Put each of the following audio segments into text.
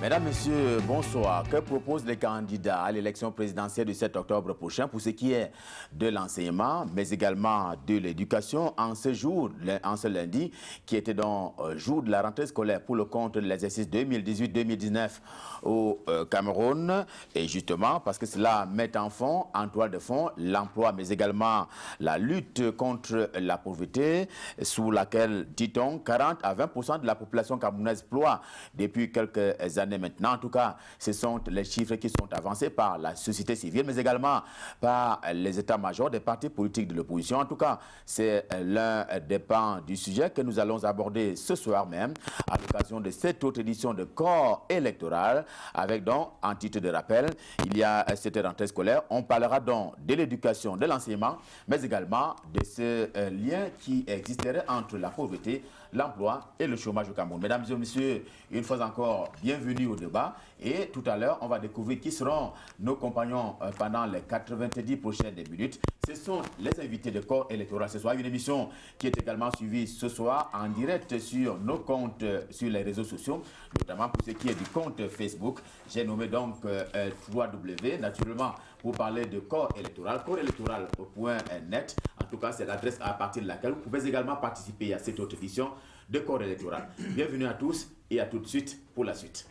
Mesdames, Messieurs, bonsoir. Que proposent les candidats à l'élection présidentielle du 7 octobre prochain pour ce qui est de l'enseignement, mais également de l'éducation en ce jour, en ce lundi, qui était donc jour de la rentrée scolaire pour le compte de l'exercice 2018-2019 au Cameroun. Et justement, parce que cela met en fond, en toile de fond, l'emploi, mais également la lutte contre la pauvreté, sous laquelle, dit-on, 40 à 20% de la population camerounaise ploie depuis quelques années maintenant. En tout cas, ce sont les chiffres qui sont avancés par la société civile, mais également par les états-majors des partis politiques de l'opposition. En tout cas, c'est l'un des pans du sujet que nous allons aborder ce soir même, à l'occasion de cette autre édition de corps électoral, avec donc, en titre de rappel, il y a cette rentrée scolaire. On parlera donc de l'éducation, de l'enseignement, mais également de ce lien qui existerait entre la pauvreté, l'emploi et le chômage au Cameroun. Mesdames et messieurs, une fois encore, bienvenue au débat. Et tout à l'heure, on va découvrir qui seront nos compagnons pendant les 90 prochaines minutes. Ce sont les invités de corps électoral ce soir. Une émission qui est également suivie ce soir en direct sur nos comptes sur les réseaux sociaux, notamment pour ce qui est du compte Facebook. J'ai nommé donc 3W, naturellement, pour parler de corps électoral.net. En tout cas, c'est l'adresse à partir de laquelle vous pouvez également participer à cette autre édition de corps électoral. Bienvenue à tous et à tout de suite pour la suite.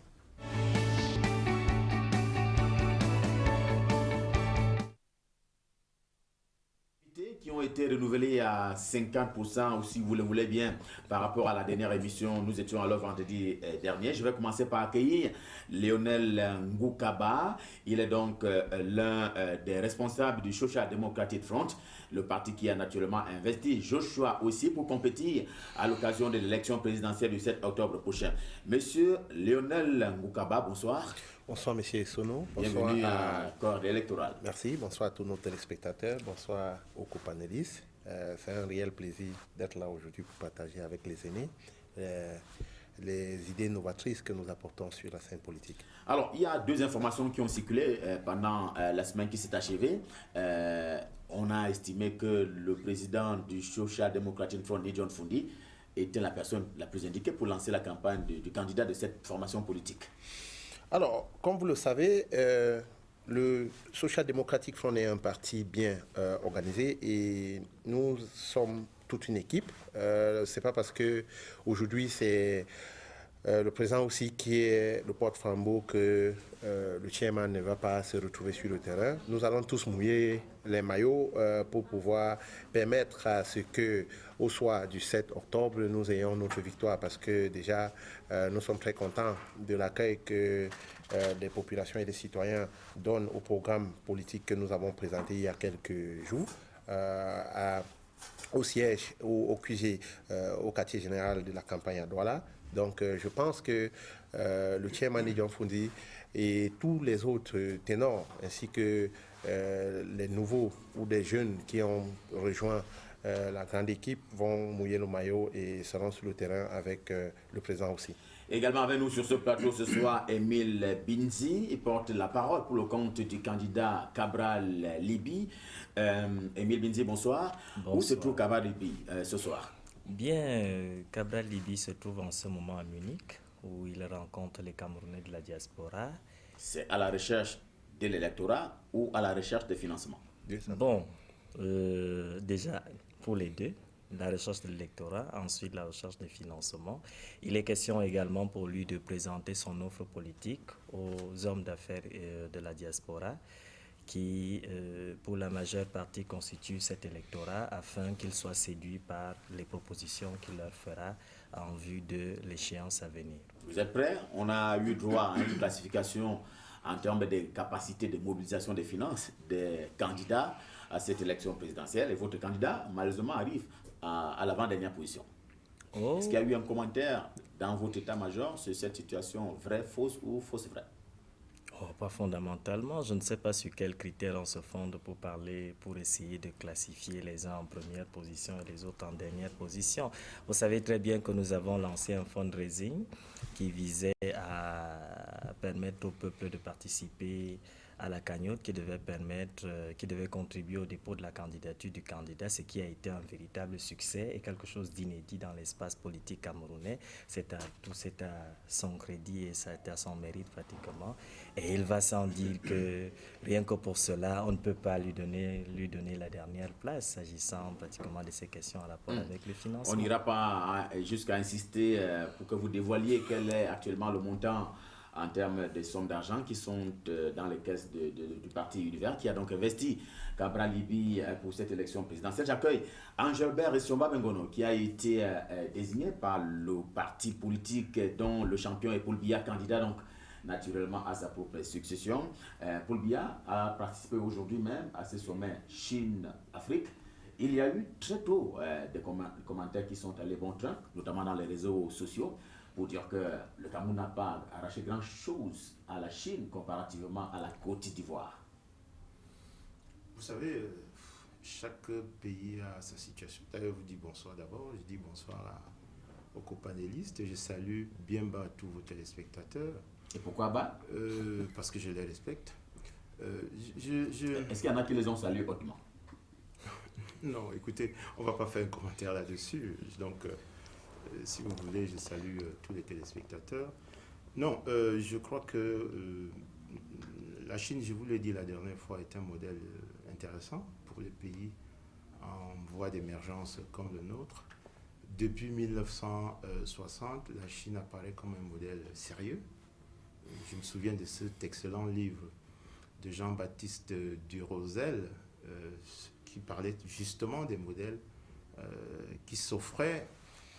Qui ont été renouvelés à 50%, ou si vous le voulez bien, par rapport à la dernière émission. Nous étions alors vendredi dernier. Je vais commencer par accueillir Lionel Ngoukaba. Il est donc l'un des responsables du Social Democratic Front, le parti qui a naturellement investi Joshua aussi pour compétir à l'occasion de l'élection présidentielle du 7 octobre prochain. Monsieur Lionel Ngoukaba, bonsoir. Bonsoir, M. Sono. Bonsoir. Bienvenue à corps électoral. Merci. Bonsoir à tous nos téléspectateurs. Bonsoir aux copanélistes. C'est un réel plaisir d'être là aujourd'hui pour partager avec les aînés les idées novatrices que nous apportons sur la scène politique. Alors, il y a deux informations qui ont circulé pendant la semaine qui s'est achevée. On a estimé que le président du Social Democratic Front, John Fundi, était la personne la plus indiquée pour lancer la campagne du candidat de cette formation politique. Alors, comme vous le savez, le Social Democratic Front est un parti bien organisé et nous sommes toute une équipe. C'est pas parce que aujourd'hui c'est le président aussi qui est le porte-flambeau que le chairman ne va pas se retrouver sur le terrain. Nous allons tous mouiller les maillots pour pouvoir permettre à ce que au soir du 7 octobre, nous ayons notre victoire parce que déjà nous sommes très contents de l'accueil que des populations et des citoyens donnent au programme politique que nous avons présenté il y a quelques jours au siège, au QG, au quartier général de la campagne à Douala. Donc je pense que le chairman John Fundi et tous les autres ténors, ainsi que les nouveaux ou des jeunes qui ont rejoint la grande équipe, vont mouiller le maillot et seront sur le terrain avec le président aussi. Également avec nous sur ce plateau ce soir, Émile Binzi. Il porte la parole pour le compte du candidat Cabral Libi. Émile Binzi, bonsoir. Bonsoir. Où se trouve Cabral Libi ce soir? Bien, Cabral Libi se trouve en ce moment à Munich, où il rencontre les Camerounais de la diaspora. C'est à la recherche de l'électorat ou à la recherche de financement? Bon, déjà pour les deux, la recherche de l'électorat, ensuite la recherche de financement. Il est question également pour lui de présenter son offre politique aux hommes d'affaires de la diaspora qui, pour la majeure partie, constituent cet électorat afin qu'ils soient séduits par les propositions qu'il leur fera en vue de l'échéance à venir. Vous êtes prêts? On a eu droit à une classification en termes de capacité de mobilisation des finances des candidats à cette élection présidentielle et votre candidat, malheureusement, arrive à l'avant-dernière position. Oh. Est-ce qu'il y a eu un commentaire dans votre état-major sur cette situation vraie, fausse ou fausse-vraie? Oh, pas fondamentalement. Je ne sais pas sur quels critères on se fonde pour parler, pour essayer de classifier les uns en première position et les autres en dernière position. Vous savez très bien que nous avons lancé un fundraising qui visait à permettre au peuple de participer à la cagnotte qui devait qui devait contribuer au dépôt de la candidature du candidat, ce qui a été un véritable succès et quelque chose d'inédit dans l'espace politique camerounais. C'est à son crédit et ça a été à son mérite pratiquement. Et il va sans dire que rien que pour cela, on ne peut pas lui donner la dernière place s'agissant pratiquement de ces questions en rapport avec le financement. On n'ira pas jusqu'à insister pour que vous dévoiliez quel est actuellement le montant en termes de sommes d'argent qui sont dans les caisses du parti Univers, qui a donc investi Cabra Libi pour cette élection présidentielle. J'accueille Angelbert Essomba Bengono, qui a été désigné par le parti politique dont le champion est Paul Biya, candidat donc naturellement à sa propre succession. Paul Biya a participé aujourd'hui même à ce sommet Chine-Afrique. Il y a eu très tôt des commentaires qui sont allés bon train, notamment dans les réseaux sociaux, pour dire que le Cameroun n'a pas arraché grand-chose à la Chine comparativement à la Côte d'Ivoire. Vous savez, chaque pays a sa situation. D'ailleurs, vous dites bonsoir d'abord, je dis bonsoir aux copanélistes. Je salue bien bas tous vos téléspectateurs. Et pourquoi bas? Parce que je les respecte. Est-ce qu'il y en a qui les ont salués hautement? Non, écoutez, on ne va pas faire un commentaire là-dessus. Donc, si vous voulez, je salue tous les téléspectateurs. Non, je crois que la Chine, je vous l'ai dit la dernière fois, est un modèle intéressant pour les pays en voie d'émergence comme le nôtre. Depuis 1960, la Chine apparaît comme un modèle sérieux. Je me souviens de cet excellent livre de Jean-Baptiste Durosel qui parlait justement des modèles qui s'offraient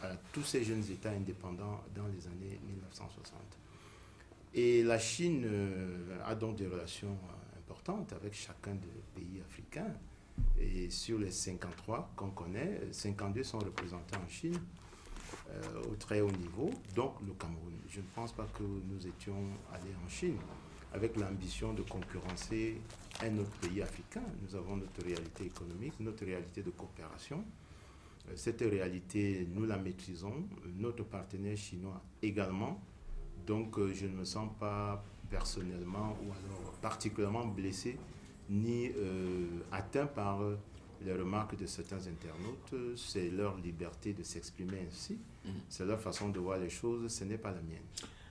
à tous ces jeunes États indépendants dans les années 1960. Et la Chine a donc des relations importantes avec chacun des pays africains. Et sur les 53 qu'on connaît, 52 sont représentés en Chine au très haut niveau, donc le Cameroun. Je ne pense pas que nous étions allés en Chine avec l'ambition de concurrencer un autre pays africain. Nous avons notre réalité économique, notre réalité de coopération. Cette réalité, nous la maîtrisons, notre partenaire chinois également. Donc, je ne me sens pas personnellement ou alors particulièrement blessé ni atteint par les remarques de certains internautes. C'est leur liberté de s'exprimer ainsi. C'est leur façon de voir les choses, ce n'est pas la mienne.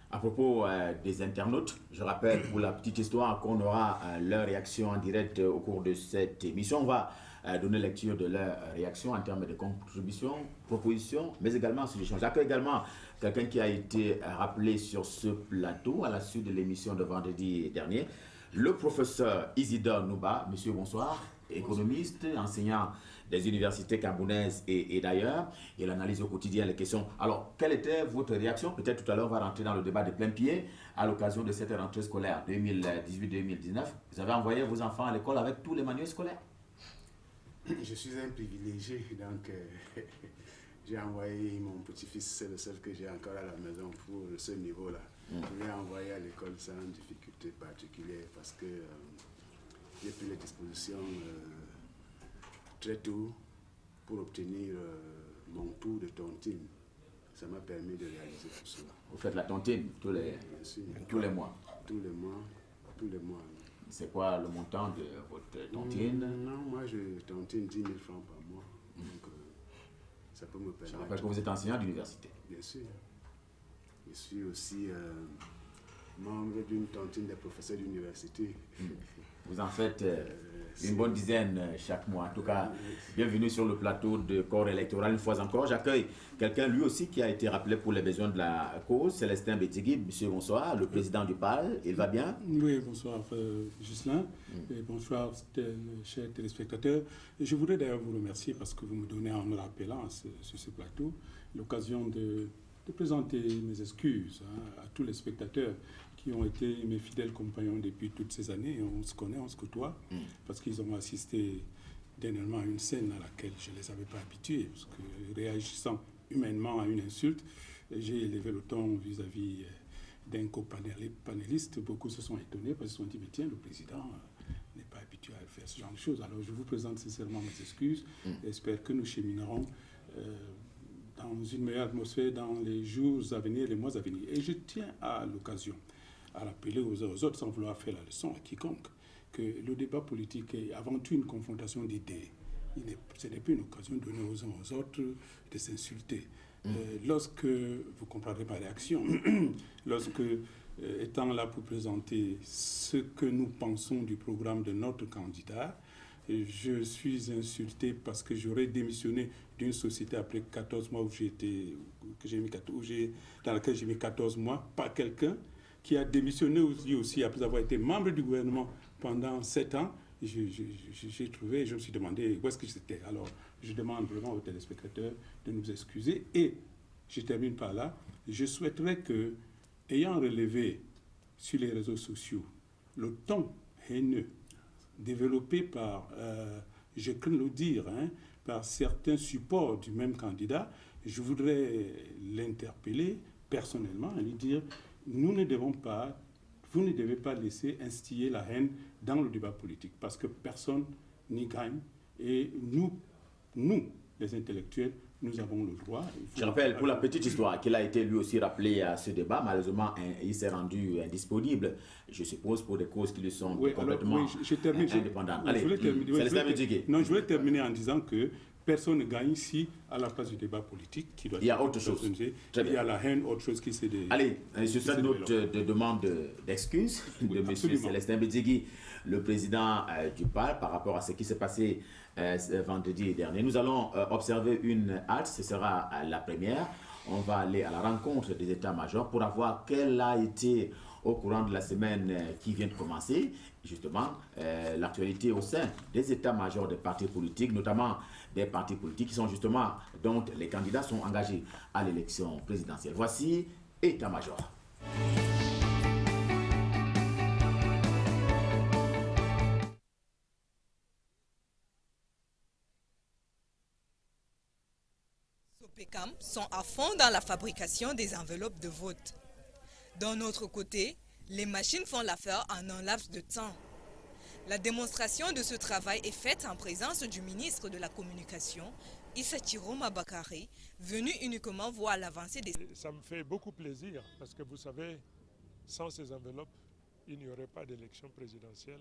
À propos des internautes, je rappelle pour la petite histoire qu'on aura leur réaction en direct au cours de cette émission. On va donner lecture de leur réaction en termes de contributions, propositions, mais également suggestions. J'accueille également quelqu'un qui a été rappelé sur ce plateau à la suite de l'émission de vendredi dernier, le professeur Isidore Nouba. Monsieur, bonsoir. Économiste, enseignant des universités camerounaises et d'ailleurs, il analyse au quotidien les questions. Alors, quelle était votre réaction? Peut-être tout à l'heure, on va rentrer dans le débat de plein pied à l'occasion de cette rentrée scolaire 2018-2019. Vous avez envoyé vos enfants à l'école avec tous les manuels scolaires? Je suis un privilégié, donc j'ai envoyé mon petit-fils, c'est le seul que j'ai encore à la maison pour ce niveau-là. Je l'ai envoyé à l'école sans difficulté particulière parce que j'ai pris les dispositions très tôt pour obtenir mon tour de tontine. Ça m'a permis de réaliser tout cela. Vous faites la tontine tous les mois? Tous les mois. C'est quoi le montant de votre tontine? Non, moi je tontine 10 000 francs par mois. Donc ça peut me permettre. Je rappelle que vous êtes enseignant d'université. Bien sûr. Je suis aussi membre d'une tontine des professeurs d'université. Vous en faites une bonne dizaine chaque mois. En tout cas, bienvenue sur le plateau de corps électoral. Une fois encore, j'accueille quelqu'un lui aussi qui a été rappelé pour les besoins de la cause, Célestin Bétigui. Monsieur, bonsoir, le président du PAL. Il va bien? Oui, bonsoir Ghislain. Et bonsoir chers téléspectateurs. Et je voudrais d'ailleurs vous remercier parce que vous me donnez en me rappelant sur ce plateau l'occasion de présenter mes excuses à tous les spectateurs qui ont été mes fidèles compagnons depuis toutes ces années. On se connaît, on se côtoie, parce qu'ils ont assisté dernièrement à une scène à laquelle je ne les avais pas habitués, parce que réagissant humainement à une insulte, j'ai élevé le ton vis-à-vis d'un copanéliste. Beaucoup se sont étonnés parce qu'ils se sont dit, mais tiens, le président n'est pas habitué à faire ce genre de choses. Alors je vous présente sincèrement mes excuses et j'espère que nous cheminerons dans une meilleure atmosphère dans les jours à venir, les mois à venir. Et je tiens à l'occasion à rappeler aux autres, sans vouloir faire la leçon à quiconque, que le débat politique est avant tout une confrontation d'idées. Ce n'est plus une occasion donnée aux uns aux autres de s'insulter. Lorsque, vous comprendrez ma réaction, lorsque, étant là pour présenter ce que nous pensons du programme de notre candidat, je suis insulté parce que j'aurais démissionné d'une société après 14 mois dans laquelle j'ai mis 14 mois, par quelqu'un qui a démissionné aussi après avoir été membre du gouvernement pendant 7 ans. J'ai trouvé, je me suis demandé où est-ce que j'étais. Alors, je demande vraiment aux téléspectateurs de nous excuser. Et je termine par là. Je souhaiterais que, ayant relevé sur les réseaux sociaux le ton haineux développé par, je crains le dire, par certains supports du même candidat, je voudrais l'interpeller personnellement et lui dire, vous ne devez pas laisser instiller la haine dans le débat politique, parce que personne n'y gagne. Et nous, les intellectuels, nous avons le droit. Je rappelle, pour la petite histoire, qu'il a été lui aussi rappelé à ce débat, malheureusement, il s'est rendu indisponible, je suppose, pour des causes qui lui sont complètement indépendantes. Allez, je voulais terminer en disant que personne ne gagne ici à la place du débat politique. Qui doit il y a autre chose. Il y a la haine, autre chose qui s'est... Allez, sur cette note de demande d'excuses de M. Célestin Bédiégui, le président du PAL, par rapport à ce qui s'est passé vendredi dernier. Nous allons observer une halte, ce sera la première. On va aller à la rencontre des états-majors pour voir quelle a été, au courant de la semaine qui vient de commencer, justement, l'actualité au sein des états-majors des partis politiques, notamment des partis politiques qui sont justement, dont les candidats sont engagés à l'élection présidentielle. Voici état-major. Sopecam sont à fond dans la fabrication des enveloppes de vote. D'un autre côté, les machines font l'affaire en un laps de temps. La démonstration de ce travail est faite en présence du ministre de la Communication, Issa Chiroma Bakari, venu uniquement voir l'avancée des... Ça me fait beaucoup plaisir parce que vous savez, sans ces enveloppes, il n'y aurait pas d'élection présidentielle.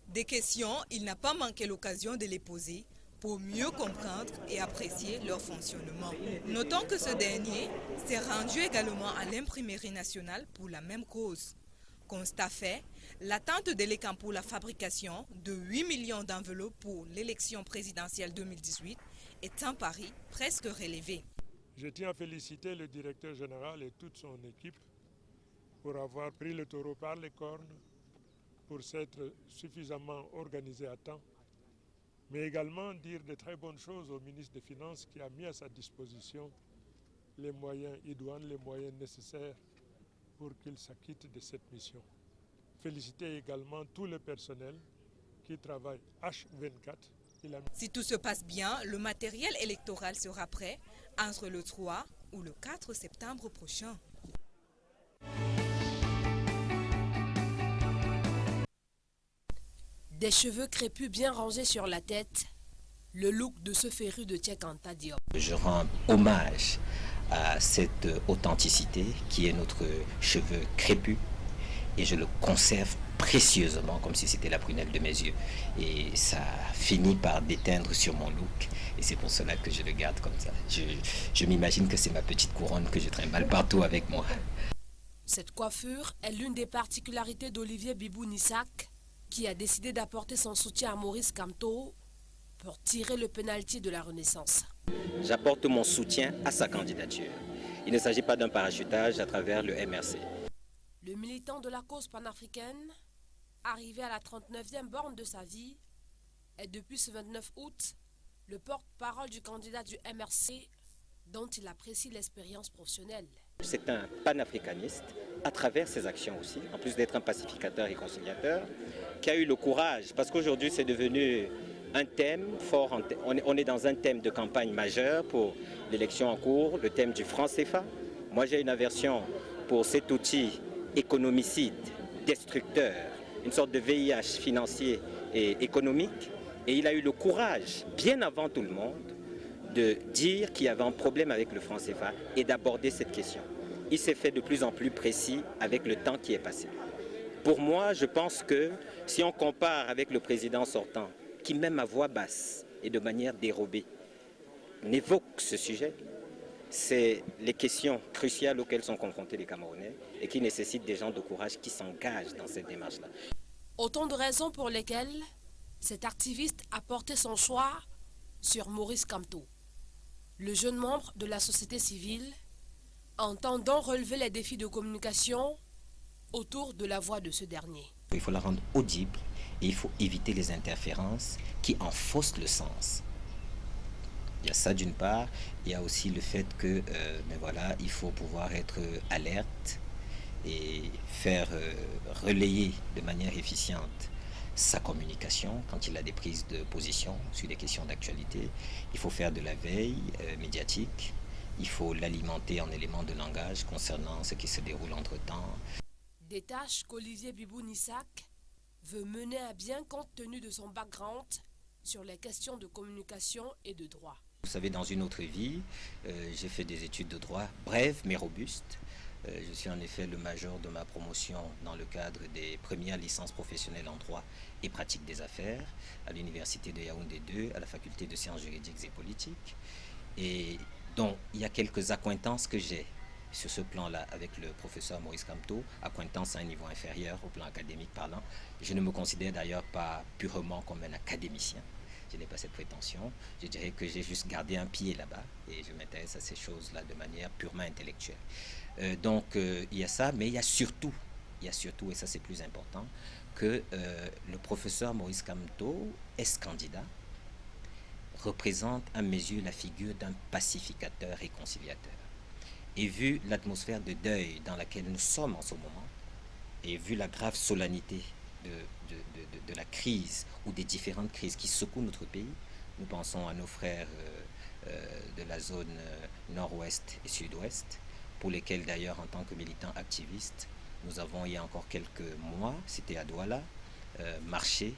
Des questions, il n'a pas manqué l'occasion de les poser pour mieux comprendre et apprécier leur fonctionnement. Notons que ce dernier s'est rendu également à l'imprimerie nationale pour la même cause. Constat fait, l'attente de l'ECAM pour la fabrication de 8 millions d'enveloppes pour l'élection présidentielle 2018 est un pari presque relevé. Je tiens à féliciter le directeur général et toute son équipe pour avoir pris le taureau par les cornes, pour s'être suffisamment organisé à temps, mais également dire de très bonnes choses au ministre des Finances qui a mis à sa disposition les moyens idoines, les moyens nécessaires pour qu'il s'acquitte de cette mission. Féliciter également tout le personnel qui travaille H24. Si tout se passe bien, le matériel électoral sera prêt entre le 3 ou le 4 septembre prochain. Des cheveux crépus bien rangés sur la tête, le look de ce féru de Cheikh Anta Diop. Je rends hommage à cette authenticité qui est notre cheveu crépus et je le conserve précieusement comme si c'était la prunelle de mes yeux. Et ça finit par déteindre sur mon look et c'est pour cela que je le garde comme ça. Je m'imagine que c'est ma petite couronne que je trimballe partout avec moi. Cette coiffure est l'une des particularités d'Olivier Bibou Nissak qui a décidé d'apporter son soutien à Maurice Kamto pour tirer le pénalty de la Renaissance. J'apporte mon soutien à sa candidature. Il ne s'agit pas d'un parachutage à travers le MRC. Le militant de la cause panafricaine, arrivé à la 39e borne de sa vie, est depuis ce 29 août le porte-parole du candidat du MRC dont il apprécie l'expérience professionnelle. C'est un panafricaniste à travers ses actions aussi, en plus d'être un pacificateur et conciliateur, qui a eu le courage, parce qu'aujourd'hui c'est devenu un thème fort, on est dans un thème de campagne majeur pour l'élection en cours, le thème du franc CFA. Moi j'ai une aversion pour cet outil économicide, destructeur, une sorte de VIH financier et économique. Et il a eu le courage, bien avant tout le monde, de dire qu'il y avait un problème avec le franc CFA et d'aborder cette question. Il s'est fait de plus en plus précis avec le temps qui est passé. Pour moi, je pense que si on compare avec le président sortant, qui même à voix basse et de manière dérobée n'évoque ce sujet, c'est les questions cruciales auxquelles sont confrontés les Camerounais et qui nécessitent des gens de courage qui s'engagent dans cette démarche-là. Autant de raisons pour lesquelles cet activiste a porté son choix sur Maurice Kamto, le jeune membre de la société civile, entendant relever les défis de communication autour de la voix de ce dernier. Il faut la rendre audible et il faut éviter les interférences qui en faussent le sens. Il y a ça d'une part, il y a aussi le fait que il faut pouvoir être alerte et faire relayer de manière efficiente sa communication quand il a des prises de position sur des questions d'actualité. Il faut faire de la veille médiatique, il faut l'alimenter en éléments de langage concernant ce qui se déroule entre-temps. Des tâches qu'Olivier Bibou-Nissak veut mener à bien compte tenu de son background sur les questions de communication et de droit. Vous savez, dans une autre vie, j'ai fait des études de droit brèves mais robustes. Je suis en effet le major de ma promotion dans le cadre des premières licences professionnelles en droit et pratique des affaires à l'université de Yaoundé 2, à la faculté de sciences juridiques et politiques. Et donc, il y a quelques accointances que j'ai sur ce plan-là avec le professeur Maurice Kamto, accointance à un niveau inférieur au plan académique parlant. Je ne me considère d'ailleurs pas purement comme un académicien. Je n'ai pas cette prétention. Je dirais que j'ai juste gardé un pied là-bas et je m'intéresse à ces choses-là de manière purement intellectuelle. Donc, il y a ça, mais il y a surtout, et ça c'est plus important, que le professeur Maurice Kamto, ex-candidat, représente à mes yeux la figure d'un pacificateur réconciliateur. Et vu l'atmosphère de deuil dans laquelle nous sommes en ce moment, et vu la grave solennité de la crise ou des différentes crises qui secouent notre pays, nous pensons à nos frères de la zone nord-ouest et sud-ouest, pour lesquels d'ailleurs en tant que militants activistes, nous avons il y a encore quelques mois, c'était à Douala, marché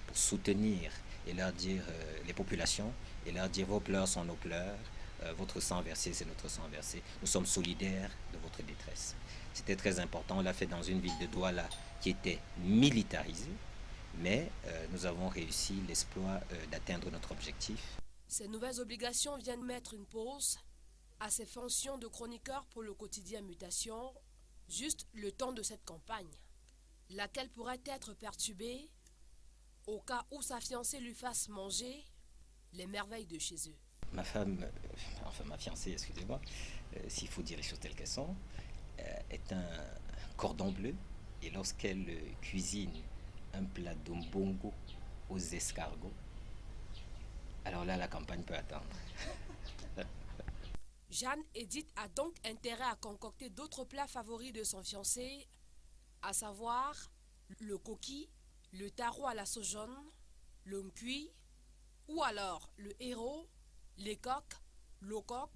pour soutenir et leur dire les populations, et leur dire vos pleurs sont nos pleurs, votre sang versé c'est notre sang versé, nous sommes solidaires de votre détresse. C'était très important, on l'a fait dans une ville de Douala qui était militarisée, mais nous avons réussi l'exploit d'atteindre notre objectif. Ces nouvelles obligations viennent mettre une pause à ses fonctions de chroniqueur pour le quotidien Mutation, juste le temps de cette campagne, laquelle pourrait être perturbée au cas où sa fiancée lui fasse manger les merveilles de chez eux. Ma femme, enfin ma fiancée, excusez-moi, s'il faut dire les choses telles qu'elles sont, est un cordon bleu, et lorsqu'elle cuisine un plat d'ombongo aux escargots, alors là la campagne peut attendre. Jeanne Edith a donc intérêt à concocter d'autres plats favoris de son fiancé, à savoir le coquille, le taro à la sauce jaune, le cuit, ou alors le héros, les coques, le coq,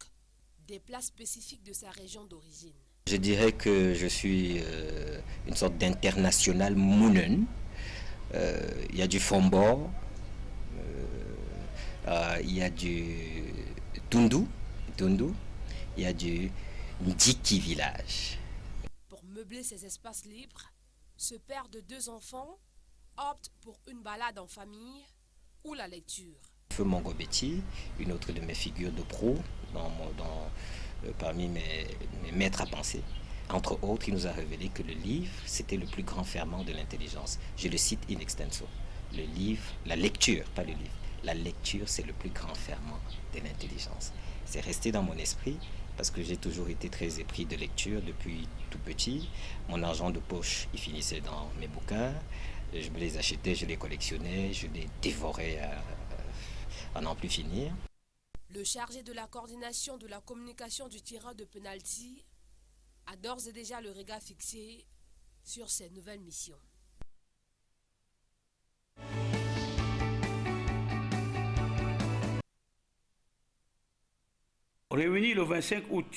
des plats spécifiques de sa région d'origine. Je dirais que je suis une sorte d'international mounen. Il y a du fombo, il y a du tundu, il y a du ndiki village. Pour meubler ses espaces libres, ce père de 2 enfants opte pour une balade en famille ou la lecture. Feu Mongobeti, une autre de mes figures de pro parmi mes maîtres à penser. Entre autres, il nous a révélé que le livre, c'était le plus grand ferment de l'intelligence. Je le cite in extenso. Le livre, la lecture, pas le livre. La lecture, c'est le plus grand ferment de l'intelligence. C'est resté dans mon esprit parce que j'ai toujours été très épris de lecture depuis tout petit. Mon argent de poche, il finissait dans mes bouquins. Je me les achetais, je les collectionnais, je les dévorais à n'en plus finir. Le chargé de la coordination de la communication du tireur de penalty a d'ores et déjà le regard fixé sur ses nouvelles missions. Réuni le 25 août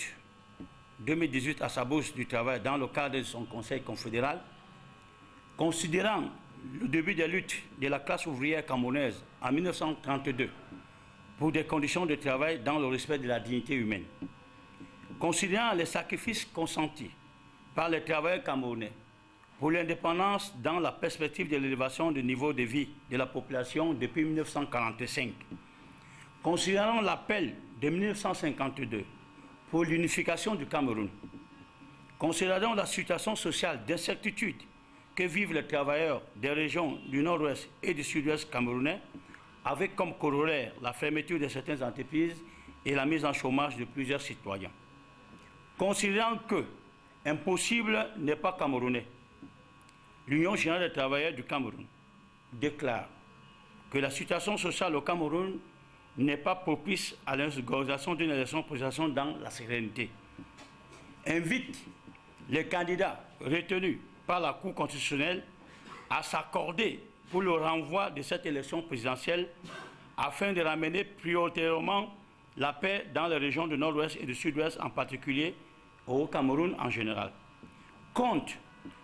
2018 à sa bourse du travail dans le cadre de son conseil confédéral, considérant le début des luttes de la classe ouvrière camerounaise en 1932 pour des conditions de travail dans le respect de la dignité humaine, considérant les sacrifices consentis par les travailleurs camerounais pour l'indépendance dans la perspective de l'élévation du niveau de vie de la population depuis 1945. Considérant l'appel de 1952 pour l'unification du Cameroun, considérant la situation sociale d'incertitude que vivent les travailleurs des régions du nord-ouest et du sud-ouest camerounais, avec comme corollaire la fermeture de certaines entreprises et la mise en chômage de plusieurs citoyens. Considérant que impossible n'est pas camerounais, l'Union générale des travailleurs du Cameroun déclare que la situation sociale au Cameroun n'est pas propice à l'organisation d'une élection présidentielle dans la sérénité. Invite les candidats retenus par la Cour constitutionnelle à s'accorder pour le renvoi de cette élection présidentielle afin de ramener prioritairement la paix dans les régions du nord-ouest et du sud-ouest en particulier, au Cameroun en général. Compte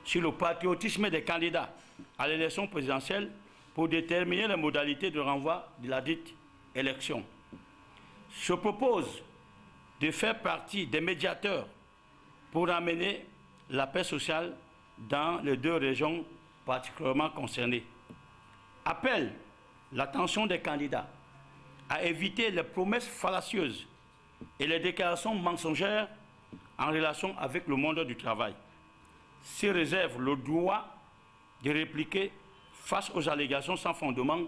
sur le patriotisme des candidats à l'élection présidentielle pour déterminer les modalités de renvoi de la dite élection. Se propose de faire partie des médiateurs pour amener la paix sociale dans les deux régions particulièrement concernées. Appelle l'attention des candidats à éviter les promesses fallacieuses et les déclarations mensongères en relation avec le monde du travail. Se réserve le droit de répliquer face aux allégations sans fondement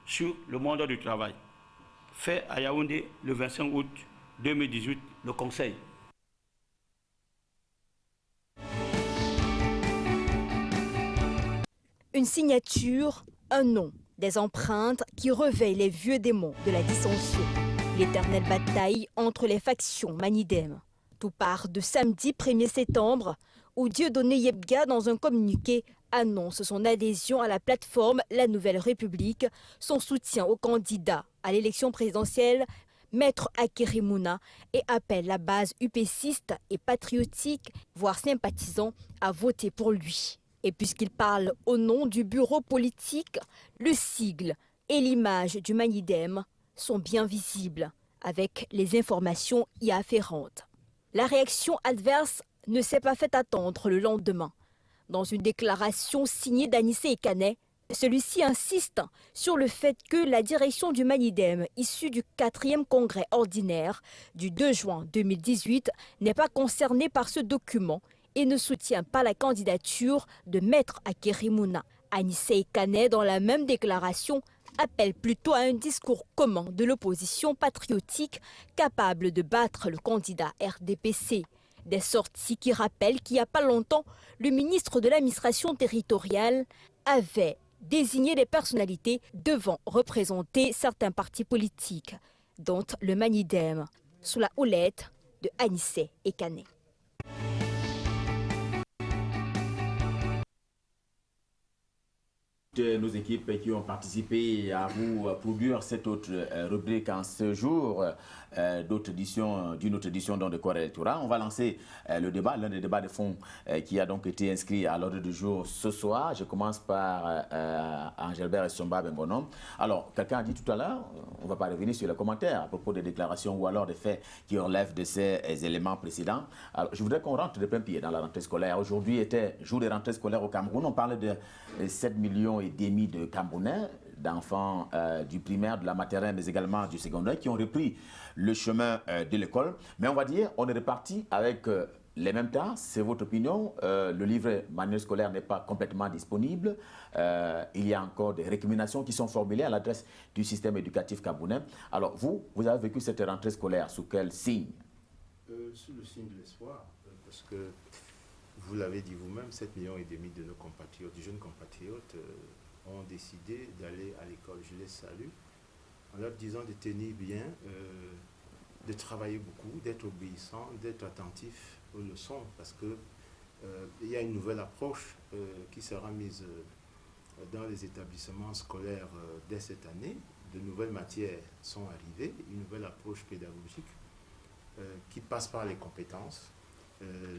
sur le monde du travail. Fait à Yaoundé le 25 août 2018, le Conseil. Une signature, un nom, des empreintes qui réveillent les vieux démons de la dissension. L'éternelle bataille entre les factions Manidem. Tout part de samedi 1er septembre, où Dieudonné Yebga, dans un communiqué, annonce son adhésion à la plateforme La Nouvelle République, son soutien au candidat à l'élection présidentielle, Maître Akéry Mouna, et appelle la base UPCiste et patriotique, voire sympathisant, à voter pour lui. Et puisqu'il parle au nom du bureau politique, le sigle et l'image du Manidem sont bien visibles, avec les informations y afférentes. La réaction adverse ne s'est pas fait attendre le lendemain. Dans une déclaration signée d'Anissé Ekané, celui-ci insiste sur le fait que la direction du Manidem, issue du 4e congrès ordinaire du 2 juin 2018, n'est pas concernée par ce document et ne soutient pas la candidature de Maître Akéry Mouna. Anissé Ekané, dans la même déclaration, appelle plutôt à un discours commun de l'opposition patriotique capable de battre le candidat RDPC. Des sorties qui rappellent qu'il n'y a pas longtemps, le ministre de l'administration territoriale avait désigné des personnalités devant représenter certains partis politiques, dont le Manidem, sous la houlette de Anissé Ekané. Nos équipes qui ont participé à vous produire cette autre rubrique en ce jour d'une autre édition de Corps électoral. On va lancer le débat, l'un des débats de fond qui a donc été inscrit à l'ordre du jour ce soir. Je commence par Angelbert Essomba Bengonom. Alors, quelqu'un a dit tout à l'heure, on ne va pas revenir sur les commentaires à propos des déclarations ou alors des faits qui relèvent de ces éléments précédents. Alors, je voudrais qu'on rentre de plein pied dans la rentrée scolaire. Aujourd'hui était jour de rentrée scolaire au Cameroun. On parle de 7 millions et demi de Camerounais, d'enfants du primaire, de la maternelle, mais également du secondaire, qui ont repris le chemin de l'école. Mais on va dire, on est reparti avec les mêmes tas. C'est votre opinion. Le livret manuel scolaire n'est pas complètement disponible. Il y a encore des récriminations qui sont formulées à l'adresse du système éducatif camerounais. Alors vous avez vécu cette rentrée scolaire sous quel signe? Sous le signe de l'espoir, parce que vous l'avez dit vous-même, 7 millions et demi de nos compatriotes, de jeunes compatriotes, ont décidé d'aller à l'école. Je les salue en leur disant de tenir bien, de travailler beaucoup, d'être obéissants, d'être attentifs aux leçons, parce que il y a une nouvelle approche qui sera mise dans les établissements scolaires dès cette année. De nouvelles matières sont arrivées, une nouvelle approche pédagogique qui passe par les compétences.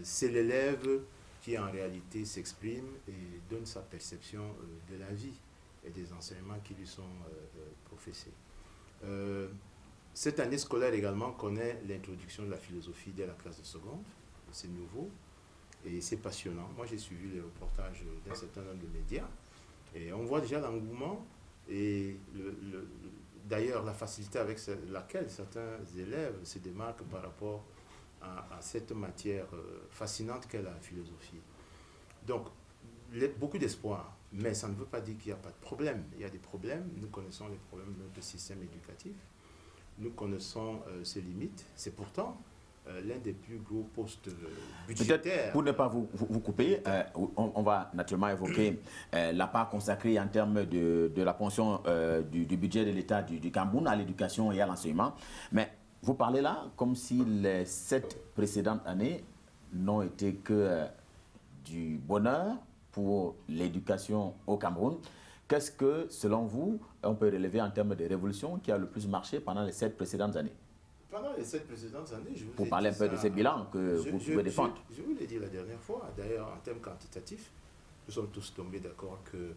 C'est l'élève qui en réalité s'exprime et donne sa perception de la vie et des enseignements qui lui sont professés. Cette année scolaire également connaît l'introduction de la philosophie dès la classe de seconde, c'est nouveau. Et c'est passionnant. Moi, j'ai suivi les reportages d'un certain nombre de médias. Et on voit déjà l'engouement et d'ailleurs la facilité avec laquelle certains élèves se démarquent par rapport à cette matière fascinante qu'est la philosophie. Donc, beaucoup d'espoir, mais ça ne veut pas dire qu'il n'y a pas de problème. Il y a des problèmes, nous connaissons les problèmes de notre système éducatif, nous connaissons ses limites, c'est pourtant l'un des plus gros postes budgétaires. Peut-être, pour ne pas vous couper, on va naturellement évoquer la part consacrée en termes de la pension du budget de l'État du Cameroun à l'éducation et à l'enseignement. Mais vous parlez là comme si les 7 précédentes années n'ont été que du bonheur pour l'éducation au Cameroun. Qu'est-ce que, selon vous, on peut relever en termes de révolution qui a le plus marché pendant les 7 précédentes années? Pendant les 7 précédentes années, je vous pour parler un peu de ces bilans que vous pouvez défendre. Je vous l'ai dit la dernière fois, d'ailleurs en termes quantitatifs, nous sommes tous tombés d'accord que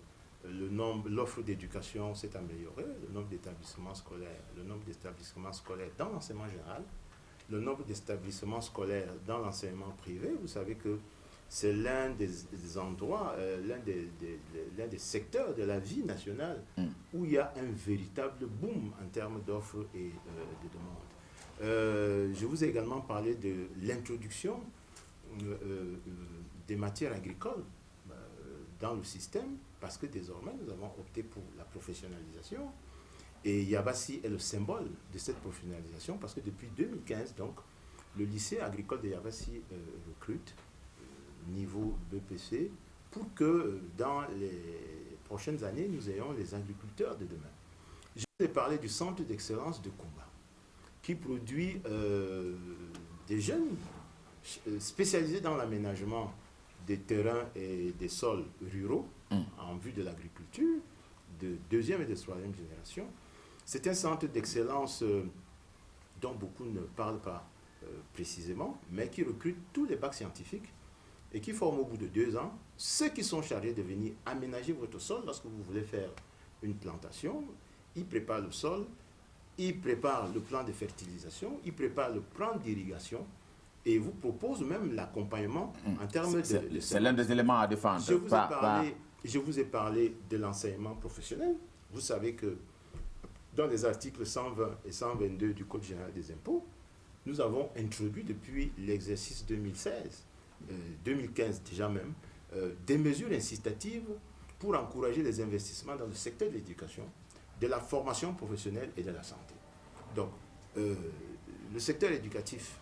l'offre d'éducation s'est améliorée, le nombre d'établissements scolaires dans l'enseignement général, le nombre d'établissements scolaires dans l'enseignement privé. Vous savez que c'est l'un des endroits, l'un des secteurs de la vie nationale où il y a un véritable boom en termes d'offres et de demandes. Je vous ai également parlé de l'introduction des matières agricoles dans le système, parce que désormais nous avons opté pour la professionnalisation. Et Yabassi est le symbole de cette professionnalisation, parce que depuis 2015, donc, le lycée agricole de Yabassi recrute niveau BPC pour que dans les prochaines années, nous ayons les agriculteurs de demain. Je vous ai parlé du centre d'excellence de Kumba, qui produit des jeunes spécialisés dans l'aménagement des terrains et des sols ruraux en vue de l'agriculture de 2e et de 3e génération. C'est un centre d'excellence dont beaucoup ne parlent pas précisément, mais qui recrute tous les bacs scientifiques et qui forme au bout de 2 ans ceux qui sont chargés de venir aménager votre sol lorsque vous voulez faire une plantation. Ils préparent le sol, ils préparent le plan de fertilisation, ils préparent le plan d'irrigation et vous proposent même l'accompagnement en termes de... C'est l'un des éléments à défendre. Je vous ai parlé de l'enseignement professionnel. Vous savez que dans les articles 120 et 122 du Code général des impôts, nous avons introduit depuis l'exercice 2015 déjà même, des mesures incitatives pour encourager les investissements dans le secteur de l'éducation, de la formation professionnelle et de la santé. Donc, le secteur éducatif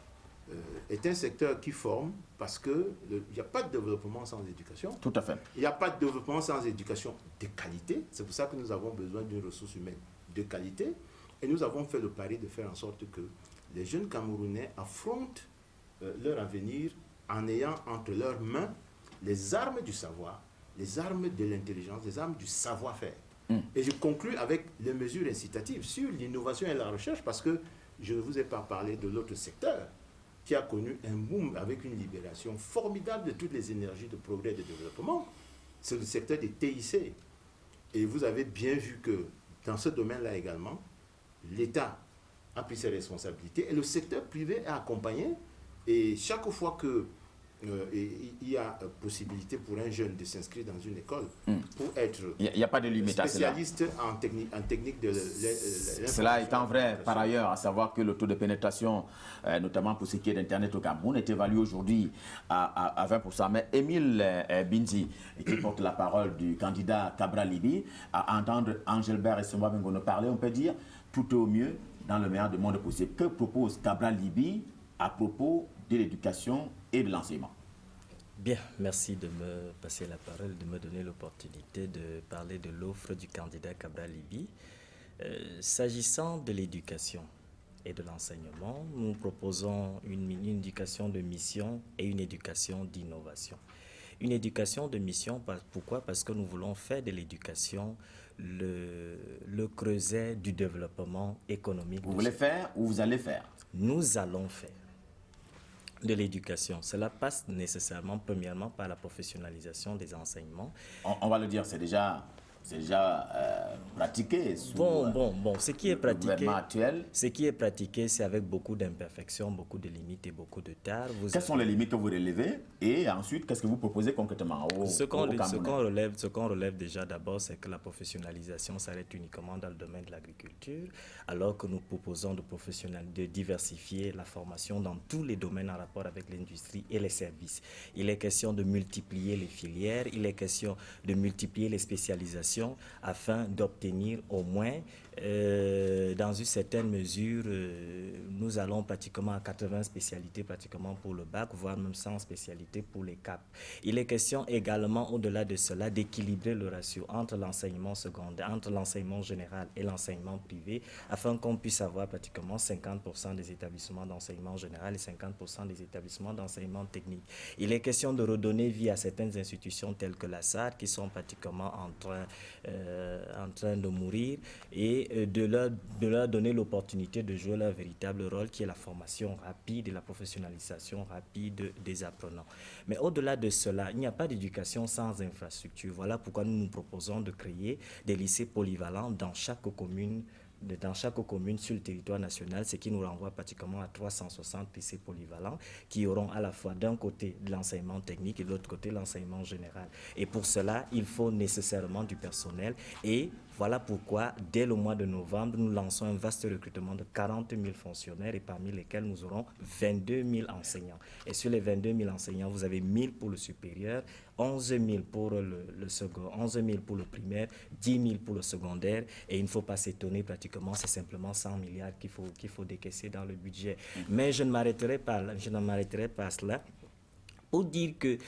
est un secteur qui forme parce qu'il n'y a pas de développement sans éducation. Tout à fait. Il n'y a pas de développement sans éducation de qualité. C'est pour ça que nous avons besoin d'une ressource humaine de qualité. Et nous avons fait le pari de faire en sorte que les jeunes Camerounais affrontent leur avenir en ayant entre leurs mains les armes du savoir, les armes de l'intelligence, les armes du savoir-faire. Et je conclus avec les mesures incitatives sur l'innovation et la recherche, parce que je ne vous ai pas parlé de l'autre secteur qui a connu un boom avec une libération formidable de toutes les énergies de progrès et de développement. C'est le secteur des TIC. Et vous avez bien vu que dans ce domaine-là également, l'État a pris ses responsabilités et le secteur privé est accompagné. Et chaque fois que il y a possibilité pour un jeune de s'inscrire dans une école pour être il n'y a pas de limite spécialiste en technique de cela étant vrai par ailleurs, à savoir que le taux de pénétration, notamment pour ce qui est d'Internet au Cameroun, est évalué aujourd'hui à 20%. Mais Émile Binzi, qui porte la parole du candidat Cabral Libi, à entendre Angelbert et Somba Bengono parler, on peut dire tout est au mieux dans le meilleur des mondes possible. Que propose Cabral Libi à propos de l'éducation et de l'enseignement? Bien, merci de me passer la parole, de me donner l'opportunité de parler de l'offre du candidat Cabral Libi. S'agissant de l'éducation et de l'enseignement, nous proposons une éducation de mission et une éducation d'innovation. Une éducation de mission, pourquoi? Parce que nous voulons faire de l'éducation le creuset du développement économique. Vous voulez faire ou vous allez faire? Nous allons faire de l'éducation. Cela passe nécessairement, premièrement, par la professionnalisation des enseignements. On va le dire, c'est déjà c'est déjà pratiqué sous ce qui est pratiqué, le gouvernement actuel. Ce qui est pratiqué, c'est avec beaucoup d'imperfections, beaucoup de limites et beaucoup de tares. Quelles sont les limites que vous relevez et ensuite, qu'est-ce que vous proposez concrètement Ce qu'on relève déjà d'abord, c'est que la professionnalisation s'arrête uniquement dans le domaine de l'agriculture, alors que nous proposons de diversifier la formation dans tous les domaines en rapport avec l'industrie et les services. Il est question de multiplier les filières, il est question de multiplier les spécialisations afin d'obtenir au moins, dans une certaine mesure, nous allons pratiquement à 80 spécialités pratiquement pour le bac, voire même 100 spécialités pour les CAP. Il est question également, au-delà de cela, d'équilibrer le ratio entre l'enseignement secondaire, entre l'enseignement général et l'enseignement privé, afin qu'on puisse avoir pratiquement 50% des établissements d'enseignement général et 50% des établissements d'enseignement technique. Il est question de redonner vie à certaines institutions telles que la SAR, qui sont pratiquement en train de mourir, et de leur donner l'opportunité de jouer leur véritable rôle, qui est la formation rapide et la professionnalisation rapide des apprenants. Mais au-delà de cela, il n'y a pas d'éducation sans infrastructure. Voilà pourquoi nous nous proposons de créer des lycées polyvalents dans chaque commune sur le territoire national, ce qui nous renvoie pratiquement à 360 lycées polyvalents qui auront à la fois d'un côté de l'enseignement technique et de l'autre côté l'enseignement général. Et pour cela, il faut nécessairement du personnel, et voilà pourquoi, dès le mois de novembre, nous lançons un vaste recrutement de 40 000 fonctionnaires, et parmi lesquels nous aurons 22 000 enseignants. Et sur les 22 000 enseignants, vous avez 1 000 pour le supérieur, 11 000 pour le second, 11 000 pour le primaire, 10 000 pour le secondaire, et il ne faut pas s'étonner, pratiquement, c'est simplement 100 milliards qu'il faut décaisser dans le budget. Mais je ne m'arrêterai pas à cela, pour dire que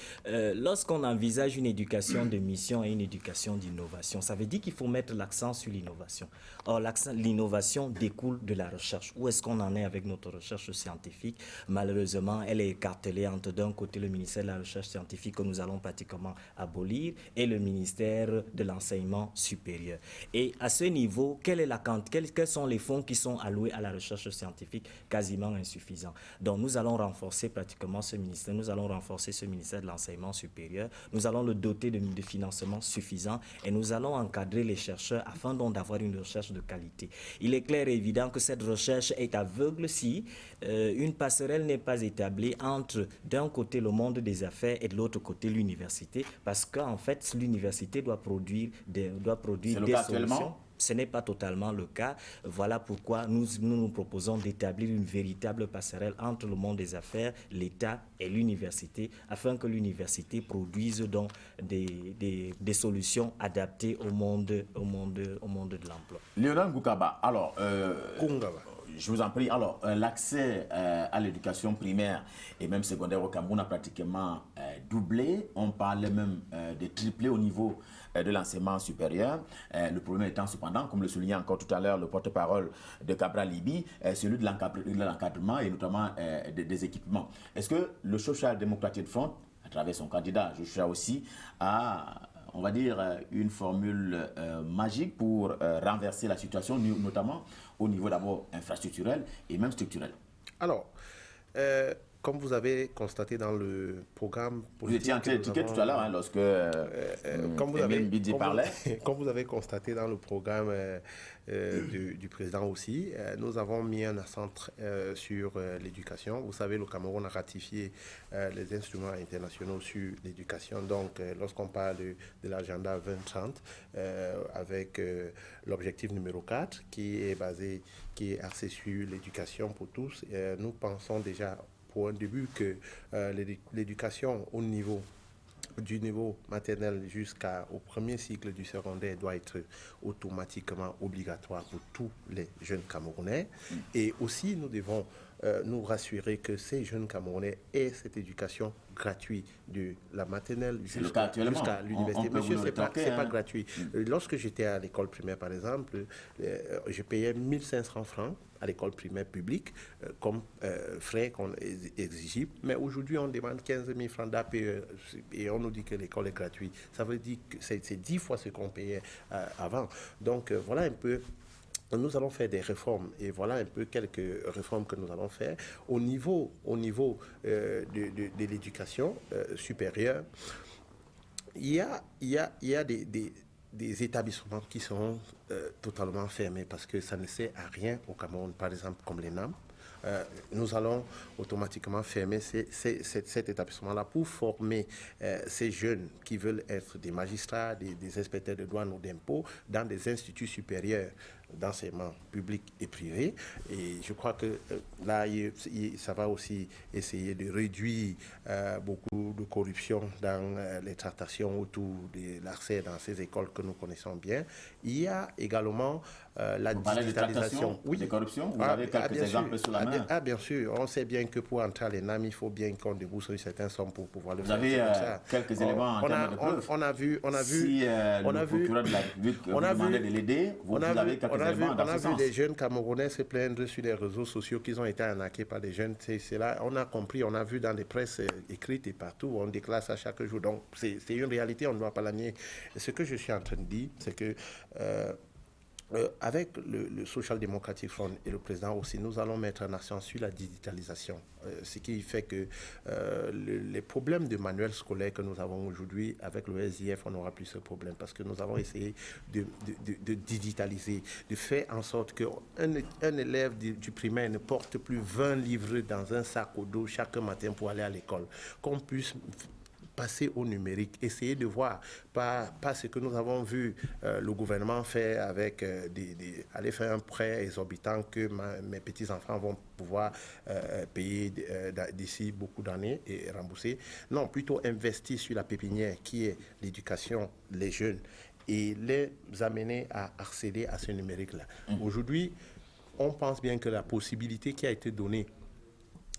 lorsqu'on envisage une éducation de mission et une éducation d'innovation, ça veut dire qu'il faut mettre l'accent sur l'innovation. Or, l'innovation découle de la recherche. Où est-ce qu'on en est avec notre recherche scientifique? Malheureusement, elle est écartelée entre, d'un côté, le ministère de la Recherche scientifique que nous allons pratiquement abolir et le ministère de l'Enseignement supérieur. Et à ce niveau, quels sont les fonds qui sont alloués à la recherche scientifique? Quasiment insuffisants. Donc, nous allons renforcer pratiquement ce ministère. Nous allons renforcer ce ministère de l'Enseignement supérieur. Nous allons le doter de financements suffisants et nous allons encadrer les chercheurs afin donc d'avoir une recherche de qualité. Il est clair et évident que cette recherche est aveugle si une passerelle n'est pas établie entre, d'un côté, le monde des affaires et de l'autre côté, l'université, parce qu'en fait, l'université doit produire des solutions. Ce n'est pas totalement le cas. Voilà pourquoi nous proposons d'établir une véritable passerelle entre le monde des affaires, l'État et l'université, afin que l'université produise donc des solutions adaptées au monde de l'emploi. Léonard Ngoukaba, alors, je vous en prie. Alors, l'accès à l'éducation primaire et même secondaire au Cameroun a pratiquement doublé. On parlait même de tripler au niveau de l'enseignement supérieur. Le problème étant cependant, comme le soulignait encore tout à l'heure le porte-parole de Cabral Libi, celui de l'encadrement et notamment des équipements. Est-ce que le Social Democratic Front, à travers son candidat, Joshua aussi, a, on va dire, une formule magique pour renverser la situation, notamment au niveau d'abord infrastructurel et même structurel? Alors, comme vous avez constaté dans le programme politique... Vous étiez en train d'étiquer tout à l'heure, lorsque comme vous avez constaté dans le programme du président aussi, nous avons mis un accent sur l'éducation. Vous savez, le Cameroun a ratifié les instruments internationaux sur l'éducation. Donc, lorsqu'on parle de l'agenda 2030, avec l'objectif numéro 4, qui est axé sur l'éducation pour tous, nous pensons déjà pour un début que l'éducation du niveau maternel jusqu'au premier cycle du secondaire doit être automatiquement obligatoire pour tous les jeunes Camerounais. Et aussi, nous devons nous rassurer que ces jeunes Camerounais aient cette éducation gratuite de la maternelle jusqu'à l'université. Monsieur, c'est pas gratuit. Lorsque j'étais à l'école primaire, par exemple, je payais 1 500 francs à l'école primaire publique comme frais qu'on exigibles. Mais aujourd'hui, on demande 15 000 francs d'APE et on nous dit que l'école est gratuite. Ça veut dire que c'est 10 fois ce qu'on payait avant. Donc, voilà un peu. Nous allons faire des réformes et voilà un peu quelques réformes que nous allons faire au niveau de l'éducation supérieure. Il y a des établissements qui sont totalement fermés parce que ça ne sert à rien au Cameroun, par exemple comme l'ENAM. Nous allons automatiquement fermer cet établissement-là pour former ces jeunes qui veulent être des magistrats, des inspecteurs de douane ou d'impôts dans des instituts supérieurs d'enseignement public et privé. Et je crois que là, ça va aussi essayer de réduire beaucoup de corruption dans les tractations autour de l'accès dans ces écoles que nous connaissons bien. Il y a également la digitalisation. Oui, de corruption. Vous avez quelques exemples sur la main. Bien sûr. On sait bien que pour entrer à l'ENAM, il faut bien qu'on débourse une certaine somme pour pouvoir le faire. Vous avez quelques éléments en termes de preuves. On a vu, si le procureur de la République vous demandait de l'aider, vous avez quelques éléments dans ce sens. On a vu des jeunes Camerounais se plaindre sur les réseaux sociaux qu'ils ont été arnaqués par des jeunes. C'est là, on a compris, on a vu dans les presses écrites et partout, on déclare ça chaque jour. Donc c'est une réalité, on ne doit pas la nier. Et ce que je suis en train de dire, c'est que avec le Social Democratic Front et le président aussi, nous allons mettre un accent sur la digitalisation. Ce qui fait que les problèmes de manuels scolaires que nous avons aujourd'hui, avec le SIF, on n'aura plus ce problème parce que nous avons essayé de digitaliser, de faire en sorte qu'un élève du primaire ne porte plus 20 livres dans un sac au dos chaque matin pour aller à l'école. Qu'on puisse passer au numérique, essayer de voir, pas ce que nous avons vu le gouvernement faire avec aller faire un prêt exorbitant que mes petits-enfants vont pouvoir payer d'ici beaucoup d'années et rembourser. Non, plutôt investir sur la pépinière qui est l'éducation, les jeunes, et les amener à accéder à ce numérique-là. Aujourd'hui, on pense bien que la possibilité qui a été donnée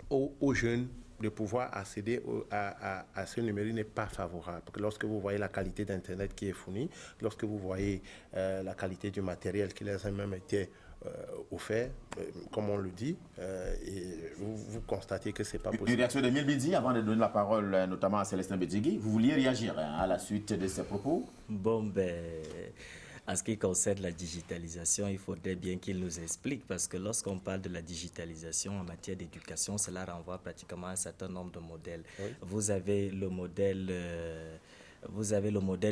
aux jeunes de pouvoir accéder à ce numérique n'est pas favorable. Parce que lorsque vous voyez la qualité d'Internet qui est fournie, lorsque vous voyez la qualité du matériel qui les a même été offert, comme on le dit, et vous constatez que ce n'est pas possible. Une réaction de Milbidi avant de donner la parole notamment à Célestin Bedjigui. Vous vouliez réagir à la suite de ces propos? Bon, en ce qui concerne la digitalisation, il faudrait bien qu'il nous explique, parce que lorsqu'on parle de la digitalisation en matière d'éducation, cela renvoie pratiquement à un certain nombre de modèles. Oui. Vous avez le modèle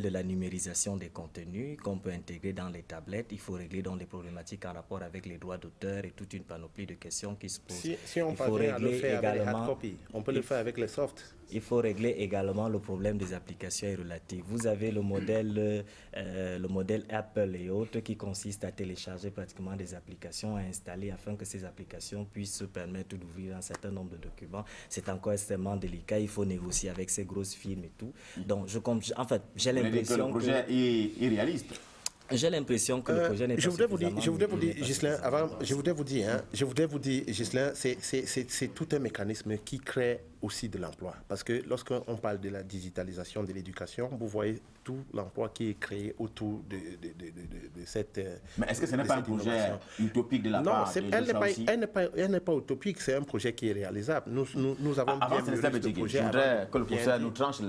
de la numérisation des contenus qu'on peut intégrer dans les tablettes. Il faut régler donc les problématiques en rapport avec les droits d'auteur et toute une panoplie de questions qui se posent. Si on parvient à le faire avec les hard copies, on peut le faire avec les softs. Il faut régler également le problème des applications et relatives. Vous avez le modèle Apple et autres qui consiste à télécharger pratiquement des applications à installer afin que ces applications puissent se permettre d'ouvrir un certain nombre de documents. C'est encore extrêmement délicat. Il faut négocier avec ces grosses firmes et tout. Donc, j'ai l'impression que le projet est irréaliste. J'ai l'impression que le projet n'est pas suffisamment... Je voudrais vous dire, Ghislain, c'est tout un mécanisme qui crée aussi de l'emploi. Parce que lorsqu'on parle de la digitalisation de l'éducation, vous voyez tout l'emploi qui est créé autour de cette... Mais est-ce que ce n'est pas un projet utopique de la part de elle n'est pas utopique, c'est un projet qui est réalisable. Nous avons bien vu ce projet. Je voudrais que le professeur nous tranche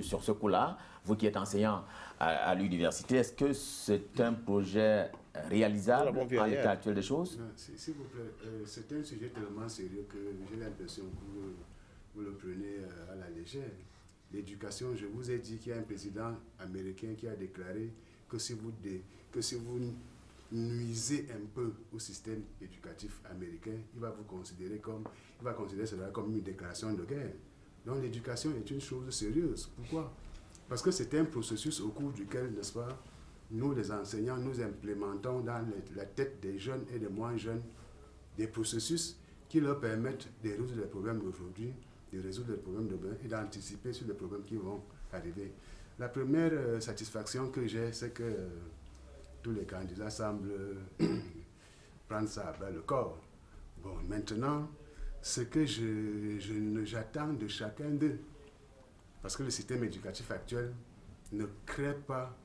sur ce coup-là. Vous qui êtes enseignant à l'université, est-ce que c'est un projet réalisable en l'état actuel des choses? S'il vous plaît, c'est un sujet tellement sérieux que j'ai l'impression que vous le prenez à la légère. L'éducation, je vous ai dit qu'il y a un président américain qui a déclaré que si vous nuisez un peu au système éducatif américain, il va considérer cela comme une déclaration de guerre. Donc l'éducation est une chose sérieuse. Pourquoi? Parce que c'est un processus au cours duquel, n'est-ce pas, nous les enseignants, nous implémentons dans la tête des jeunes et des moins jeunes des processus qui leur permettent de résoudre les problèmes d'aujourd'hui, de résoudre les problèmes de demain et d'anticiper sur les problèmes qui vont arriver. La première satisfaction que j'ai, c'est que tous les candidats semblent prendre ça à bas le corps. Bon, maintenant, ce que j'attends de chacun d'eux, parce que le système éducatif actuel ne crée pas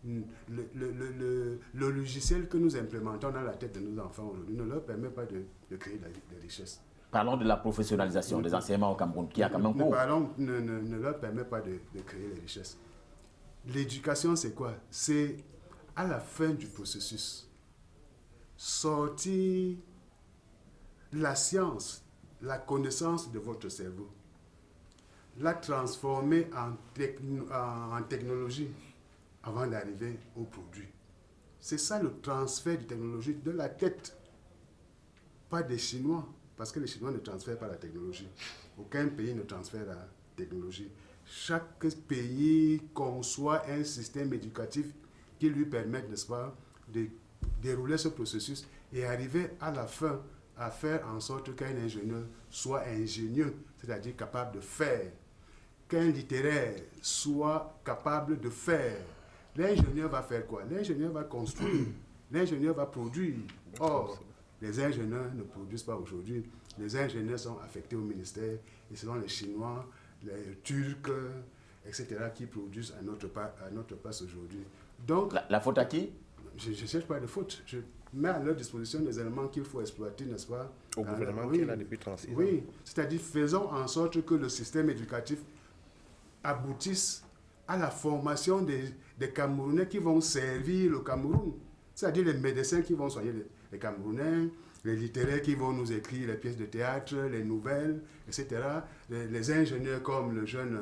le logiciel que nous implémentons dans la tête de nos enfants aujourd'hui ne leur permet pas de créer des richesses. Parlons de la professionnalisation des enseignements au Cameroun, qui a quand même cours. Ne leur permet pas de créer les richesses. L'éducation, c'est quoi? C'est à la fin du processus, sortir la science, la connaissance de votre cerveau, la transformer en technologie, avant d'arriver au produit. C'est ça le transfert de technologie de la tête, pas des Chinois, parce que les Chinois ne transfèrent pas la technologie. Aucun pays ne transfère la technologie. Chaque pays conçoit un système éducatif qui lui permette, n'est-ce pas, de dérouler ce processus et arriver à la fin à faire en sorte qu'un ingénieur soit ingénieux, c'est-à-dire capable de faire, qu'un littéraire soit capable de faire. L'ingénieur va faire quoi? L'ingénieur va construire, l'ingénieur va produire. Or, les ingénieurs ne produisent pas aujourd'hui. Les ingénieurs sont affectés au ministère et ce sont les Chinois, les Turcs, etc. qui produisent à notre place aujourd'hui. Donc, la faute à qui? Je ne cherche pas de faute. Je mets à leur disposition des éléments qu'il faut exploiter, n'est-ce pas? Au gouvernement qui est là depuis 36 ans. Oui, c'est-à-dire faisons en sorte que le système éducatif aboutisse à la formation des Camerounais qui vont servir le Cameroun. C'est-à-dire les médecins qui vont soigner les Camerounais, les littéraires qui vont nous écrire les pièces de théâtre, les nouvelles, etc. Les ingénieurs comme le jeune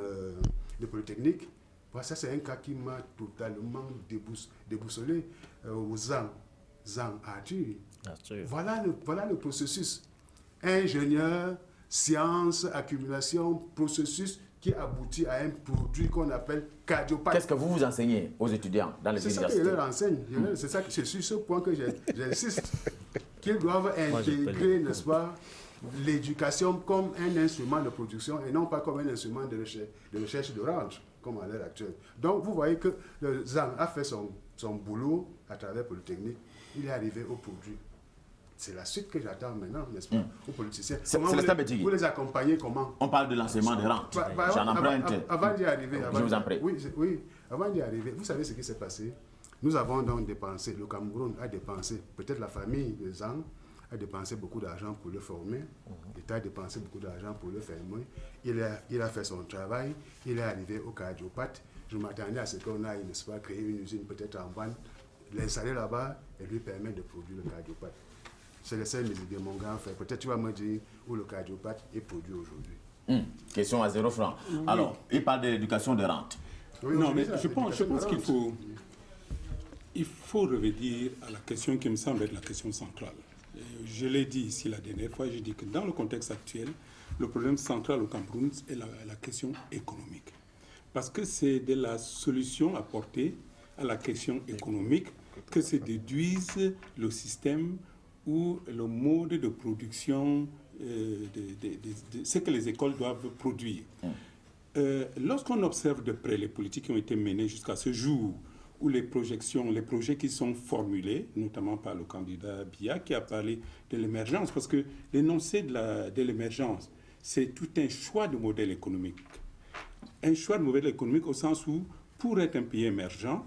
de Polytechnique. Voilà, ça, c'est un cas qui m'a totalement déboussolé. Zhang Arthur. Voilà le processus. Ingénieur, science, accumulation, processus qui aboutit à un produit qu'on appelle Cardiopath. Qu'est-ce que vous enseignez aux étudiants dans les universités? C'est ça que je leur enseigne. C'est sur ce point que j'insiste. Qu'ils doivent intégrer, n'est-ce pas, l'éducation comme un instrument de production et non pas comme un instrument de recherche de range, comme à l'heure actuelle. Donc, vous voyez que Zhang a fait son boulot à travers Polytechnique. Il est arrivé au produit. C'est la suite que j'attends maintenant, n'est-ce pas, aux politiciens. Vous les accompagnez comment? On parle de l'enseignement de rente. J'en emprunte. Avant d'y arriver, je vous en prie. Oui, avant d'y arriver, vous savez ce qui s'est passé? Nous avons donc dépensé, le Cameroun a dépensé, peut-être la famille de Zhang a dépensé beaucoup d'argent pour le former. L'État a dépensé beaucoup d'argent pour le former. Il a fait son travail, il est arrivé au Cardiopath. Je m'attendais à ce qu'on aille, n'est-ce pas, créer une usine peut-être en Vannes, l'installer là-bas et lui permettre de produire le Cardiopath. C'est le seul idées, mon grand frère. Peut-être tu vas me dire où le Cardiopath est produit aujourd'hui. Question à 0 francs. Oui. Alors, il parle de l'éducation de rente. Oui, non, mais je pense qu'il faut revenir à la question qui me semble être la question centrale. Je l'ai dit ici la dernière fois, j'ai dit que dans le contexte actuel, le problème central au Cameroun est la question économique. Parce que c'est de la solution apportée à la question économique que se déduise le système ou le mode de production de ce que les écoles doivent produire. Lorsqu'on observe de près les politiques qui ont été menées jusqu'à ce jour, ou les projets qui sont formulés, notamment par le candidat Biya, qui a parlé de l'émergence, parce que l'énoncé de l'émergence, c'est tout un choix de modèle économique. Un choix de modèle économique au sens où, pour être un pays émergent,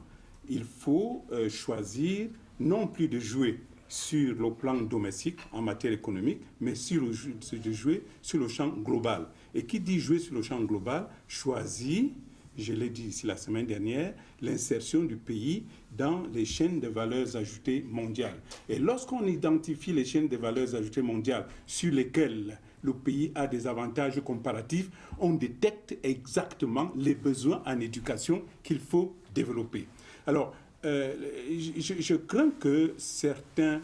il faut choisir non plus de jouer sur le plan domestique en matière économique, mais de jouer sur le champ global. Et qui dit jouer sur le champ global, choisit, je l'ai dit ici la semaine dernière, l'insertion du pays dans les chaînes de valeurs ajoutées mondiales. Et lorsqu'on identifie les chaînes de valeurs ajoutées mondiales sur lesquelles le pays a des avantages comparatifs, on détecte exactement les besoins en éducation qu'il faut développer. Alors, je crains que certains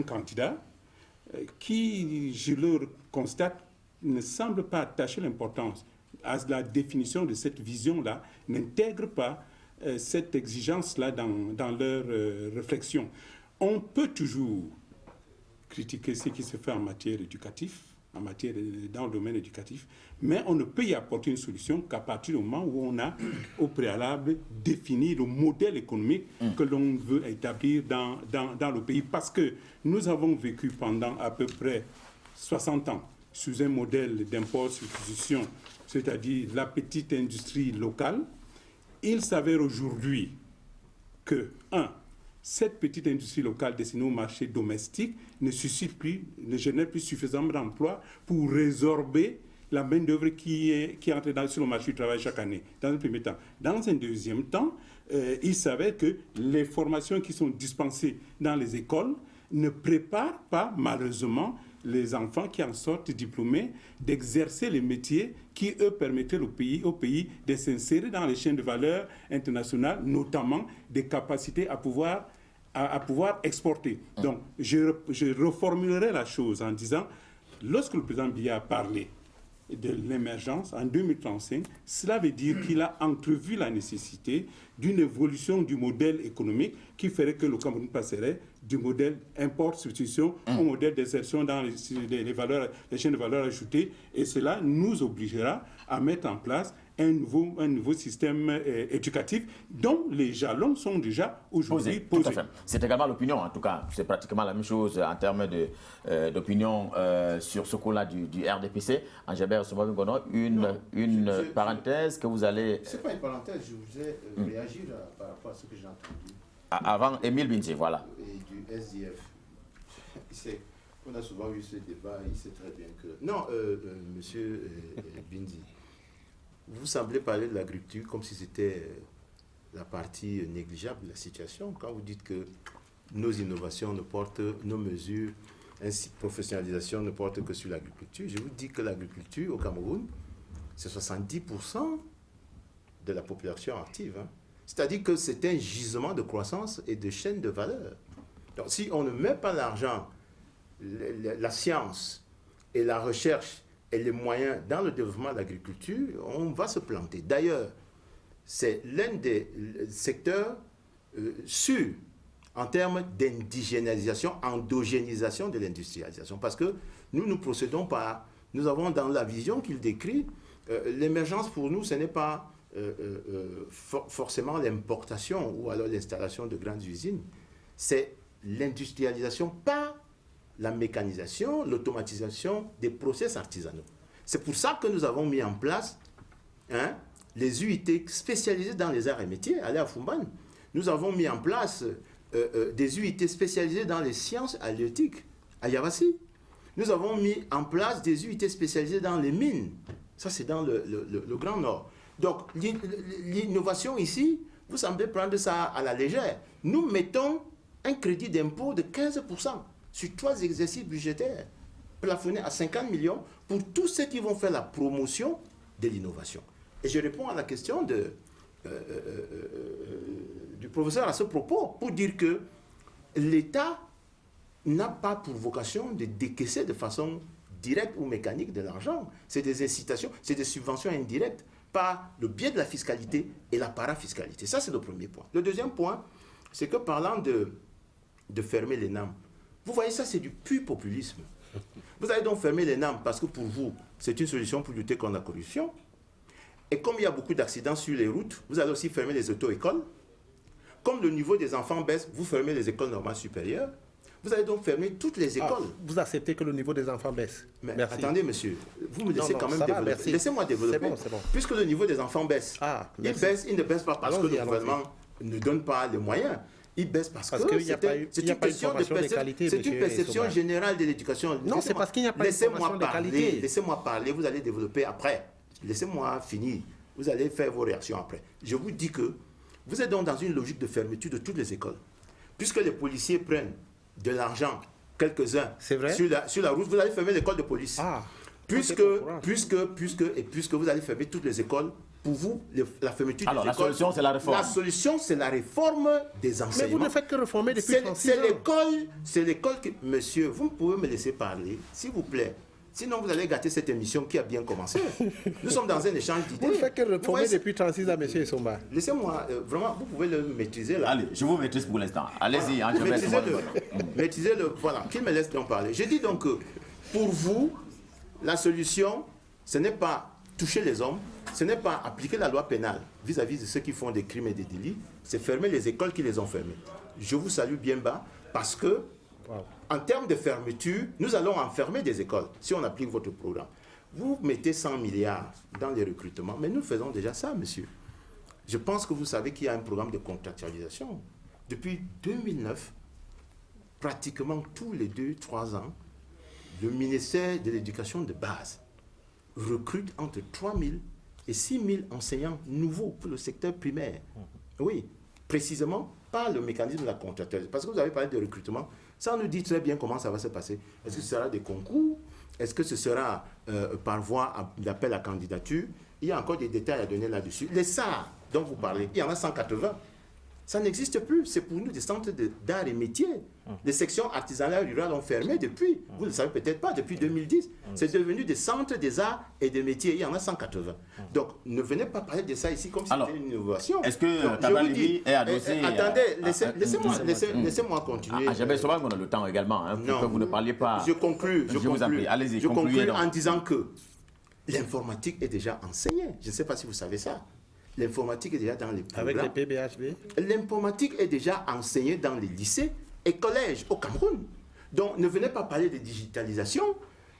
candidats qui, je leur constate, ne semblent pas attacher l'importance à la définition de cette vision-là, n'intègrent pas cette exigence-là dans leur réflexion. On peut toujours critiquer ce qui se fait en matière éducative, dans le domaine éducatif, mais on ne peut y apporter une solution qu'à partir du moment où on a, au préalable, défini le modèle économique que l'on veut établir dans le pays. Parce que nous avons vécu pendant à peu près 60 ans sous un modèle d'import-substitution, c'est-à-dire la petite industrie locale. Il s'avère aujourd'hui que, cette petite industrie locale destinée au marché domestique ne génère plus suffisamment d'emplois pour résorber la main-d'œuvre qui entre sur le marché du travail chaque année, dans un premier temps. Dans un deuxième temps, il s'avère que les formations qui sont dispensées dans les écoles ne préparent pas, malheureusement, les enfants qui en sortent diplômés d'exercer les métiers qui, eux, permettraient au pays de s'insérer dans les chaînes de valeur internationales, notamment des capacités à pouvoir exporter. Donc, je reformulerai la chose en disant, lorsque le président Biya a parlé de l'émergence en 2035, cela veut dire qu'il a entrevu la nécessité d'une évolution du modèle économique qui ferait que le Cameroun passerait du modèle import-substitution au modèle d'insertion dans les chaînes de valeur ajoutées. Et cela nous obligera à mettre en place un nouveau système éducatif dont les jalons sont déjà aujourd'hui posés. Tout à fait. C'est également l'opinion, en tout cas. C'est pratiquement la même chose en termes d'opinion sur ce coup-là du RDPC. Angébert Soumavingono, une parenthèse que vous allez... C'est pas une parenthèse, je voudrais réagir par rapport à ce que j'ai entendu. Avant Émile Binti, voilà. Et du SDF. On a souvent eu ce débat, il sait très bien que... Non, monsieur Bindi, vous semblez parler de l'agriculture comme si c'était la partie négligeable de la situation. Quand vous dites que nos innovations ne portent, nos mesures, ainsi professionnalisation ne portent que sur l'agriculture, je vous dis que l'agriculture au Cameroun, c'est 70% de la population active. Hein. C'est-à-dire que c'est un gisement de croissance et de chaîne de valeur. Donc si on ne met pas l'argent, la science et la recherche et les moyens dans le développement de l'agriculture, on va se planter. D'ailleurs, c'est l'un des secteurs sûrs en termes d'indigénisation, endogénisation de l'industrialisation. Parce que nous procédons par... Nous avons dans la vision qu'il décrit, l'émergence pour nous, ce n'est pas forcément l'importation ou alors l'installation de grandes usines. C'est l'industrialisation par la mécanisation, l'automatisation des process artisanaux. C'est pour ça que nous avons mis en place les UIT spécialisées dans les arts et métiers. Allez à Fumban. Nous avons mis en place des UIT spécialisées dans les sciences halieutiques à Yavassi. Nous avons mis en place des UIT spécialisées dans les mines. Ça, c'est dans le Grand Nord. Donc, l'innovation ici, vous semblez prendre ça à la légère. Nous mettons un crédit d'impôt de 15% sur 3 exercices budgétaires, plafonnés à 50 millions pour tous ceux qui vont faire la promotion de l'innovation. Et je réponds à la question du professeur à ce propos, pour dire que l'État n'a pas pour vocation de décaisser de façon directe ou mécanique de l'argent. C'est des incitations, c'est des subventions indirectes par le biais de la fiscalité et la parafiscalité. Ça, c'est le premier point. Le deuxième point, c'est que parlant de fermer les NAM, vous voyez, ça, c'est du pur populisme. Vous allez donc fermer les NAM parce que pour vous, c'est une solution pour lutter contre la corruption. Et comme il y a beaucoup d'accidents sur les routes, vous allez aussi fermer les auto-écoles. Comme le niveau des enfants baisse, vous fermez les écoles normales supérieures. Vous allez donc fermer toutes les écoles. Vous acceptez que le niveau des enfants baisse. Mais attendez, monsieur, vous me laissez quand même développer. Laissez-moi développer. C'est bon. Puisque le niveau des enfants baisse, il ne baisse pas parce que le gouvernement ne donne pas les moyens. Il baisse parce que c'est une question de qualité. C'est une perception générale de l'éducation. Non, c'est parce qu'il n'y a pas de formation de qualité. Laissez-moi parler, vous allez développer après. Laissez-moi finir. Vous allez faire vos réactions après. Je vous dis que vous êtes donc dans une logique de fermeture de toutes les écoles. Puisque les policiers prennent de l'argent, quelques-uns, sur la route, vous allez fermer l'école de police. Puisque vous allez fermer toutes les écoles, pour vous, la fermeture des écoles... la solution, c'est la réforme. La solution, c'est la réforme des enseignements. Mais vous ne faites que réformer depuis 36 ans. C'est l'école que... Monsieur, vous pouvez me laisser parler, s'il vous plaît. Sinon, vous allez gâter cette émission qui a bien commencé. Nous sommes dans un échange d'idées. Vous ne faites que réformer depuis 36 ans, monsieur Somba. Laissez-moi, vraiment, vous pouvez le maîtriser là. Allez, je vous maîtrise pour l'instant. Allez-y, maîtrisez-le, voilà, qu'il me laisse donc parler. Je dis donc que, pour vous, la solution, ce n'est pas toucher les hommes, ce n'est pas appliquer la loi pénale vis-à-vis de ceux qui font des crimes et des délits, c'est fermer les écoles qui les ont fermées. Je vous salue bien bas parce que, en termes de fermeture, nous allons enfermer des écoles si on applique votre programme. Vous mettez 100 milliards dans les recrutements, mais nous faisons déjà ça, monsieur. Je pense que vous savez qu'il y a un programme de contractualisation. Depuis 2009, pratiquement tous les 2-3 ans, le ministère de l'Éducation de base recrute entre 3 000 et 6 000 enseignants nouveaux pour le secteur primaire. Oui, précisément par le mécanisme de la contractualisation. Parce que vous avez parlé de recrutement Ça nous dit très bien comment ça va se passer. Est-ce que ce sera des concours? Est-ce que ce sera par voie d'appel à candidature? Il y a encore des détails à donner là-dessus. Les SAR dont vous parlez, il y en a 180. Ça n'existe plus. C'est pour nous des centres d'art et métiers. Les sections artisanales rurales ont fermé depuis. Vous ne le savez peut-être pas, depuis 2010. C'est devenu des centres des arts et des métiers. Il y en a 180. Donc, ne venez pas parler de ça ici comme si c'était une innovation. Est-ce que Cabral Libye est adossé... Attendez, laissez-moi continuer. J'avais souvent on a le temps également, hein, pour que vous ne parliez pas. Je conclue. Allez-y, je conclue donc. en disant que l'informatique est déjà enseignée. Je ne sais pas si vous savez ça. L'informatique est déjà dans les programmes. Avec les PBHB? L'informatique est déjà enseignée dans les lycées et collèges au Cameroun. Donc, ne venez pas parler de digitalisation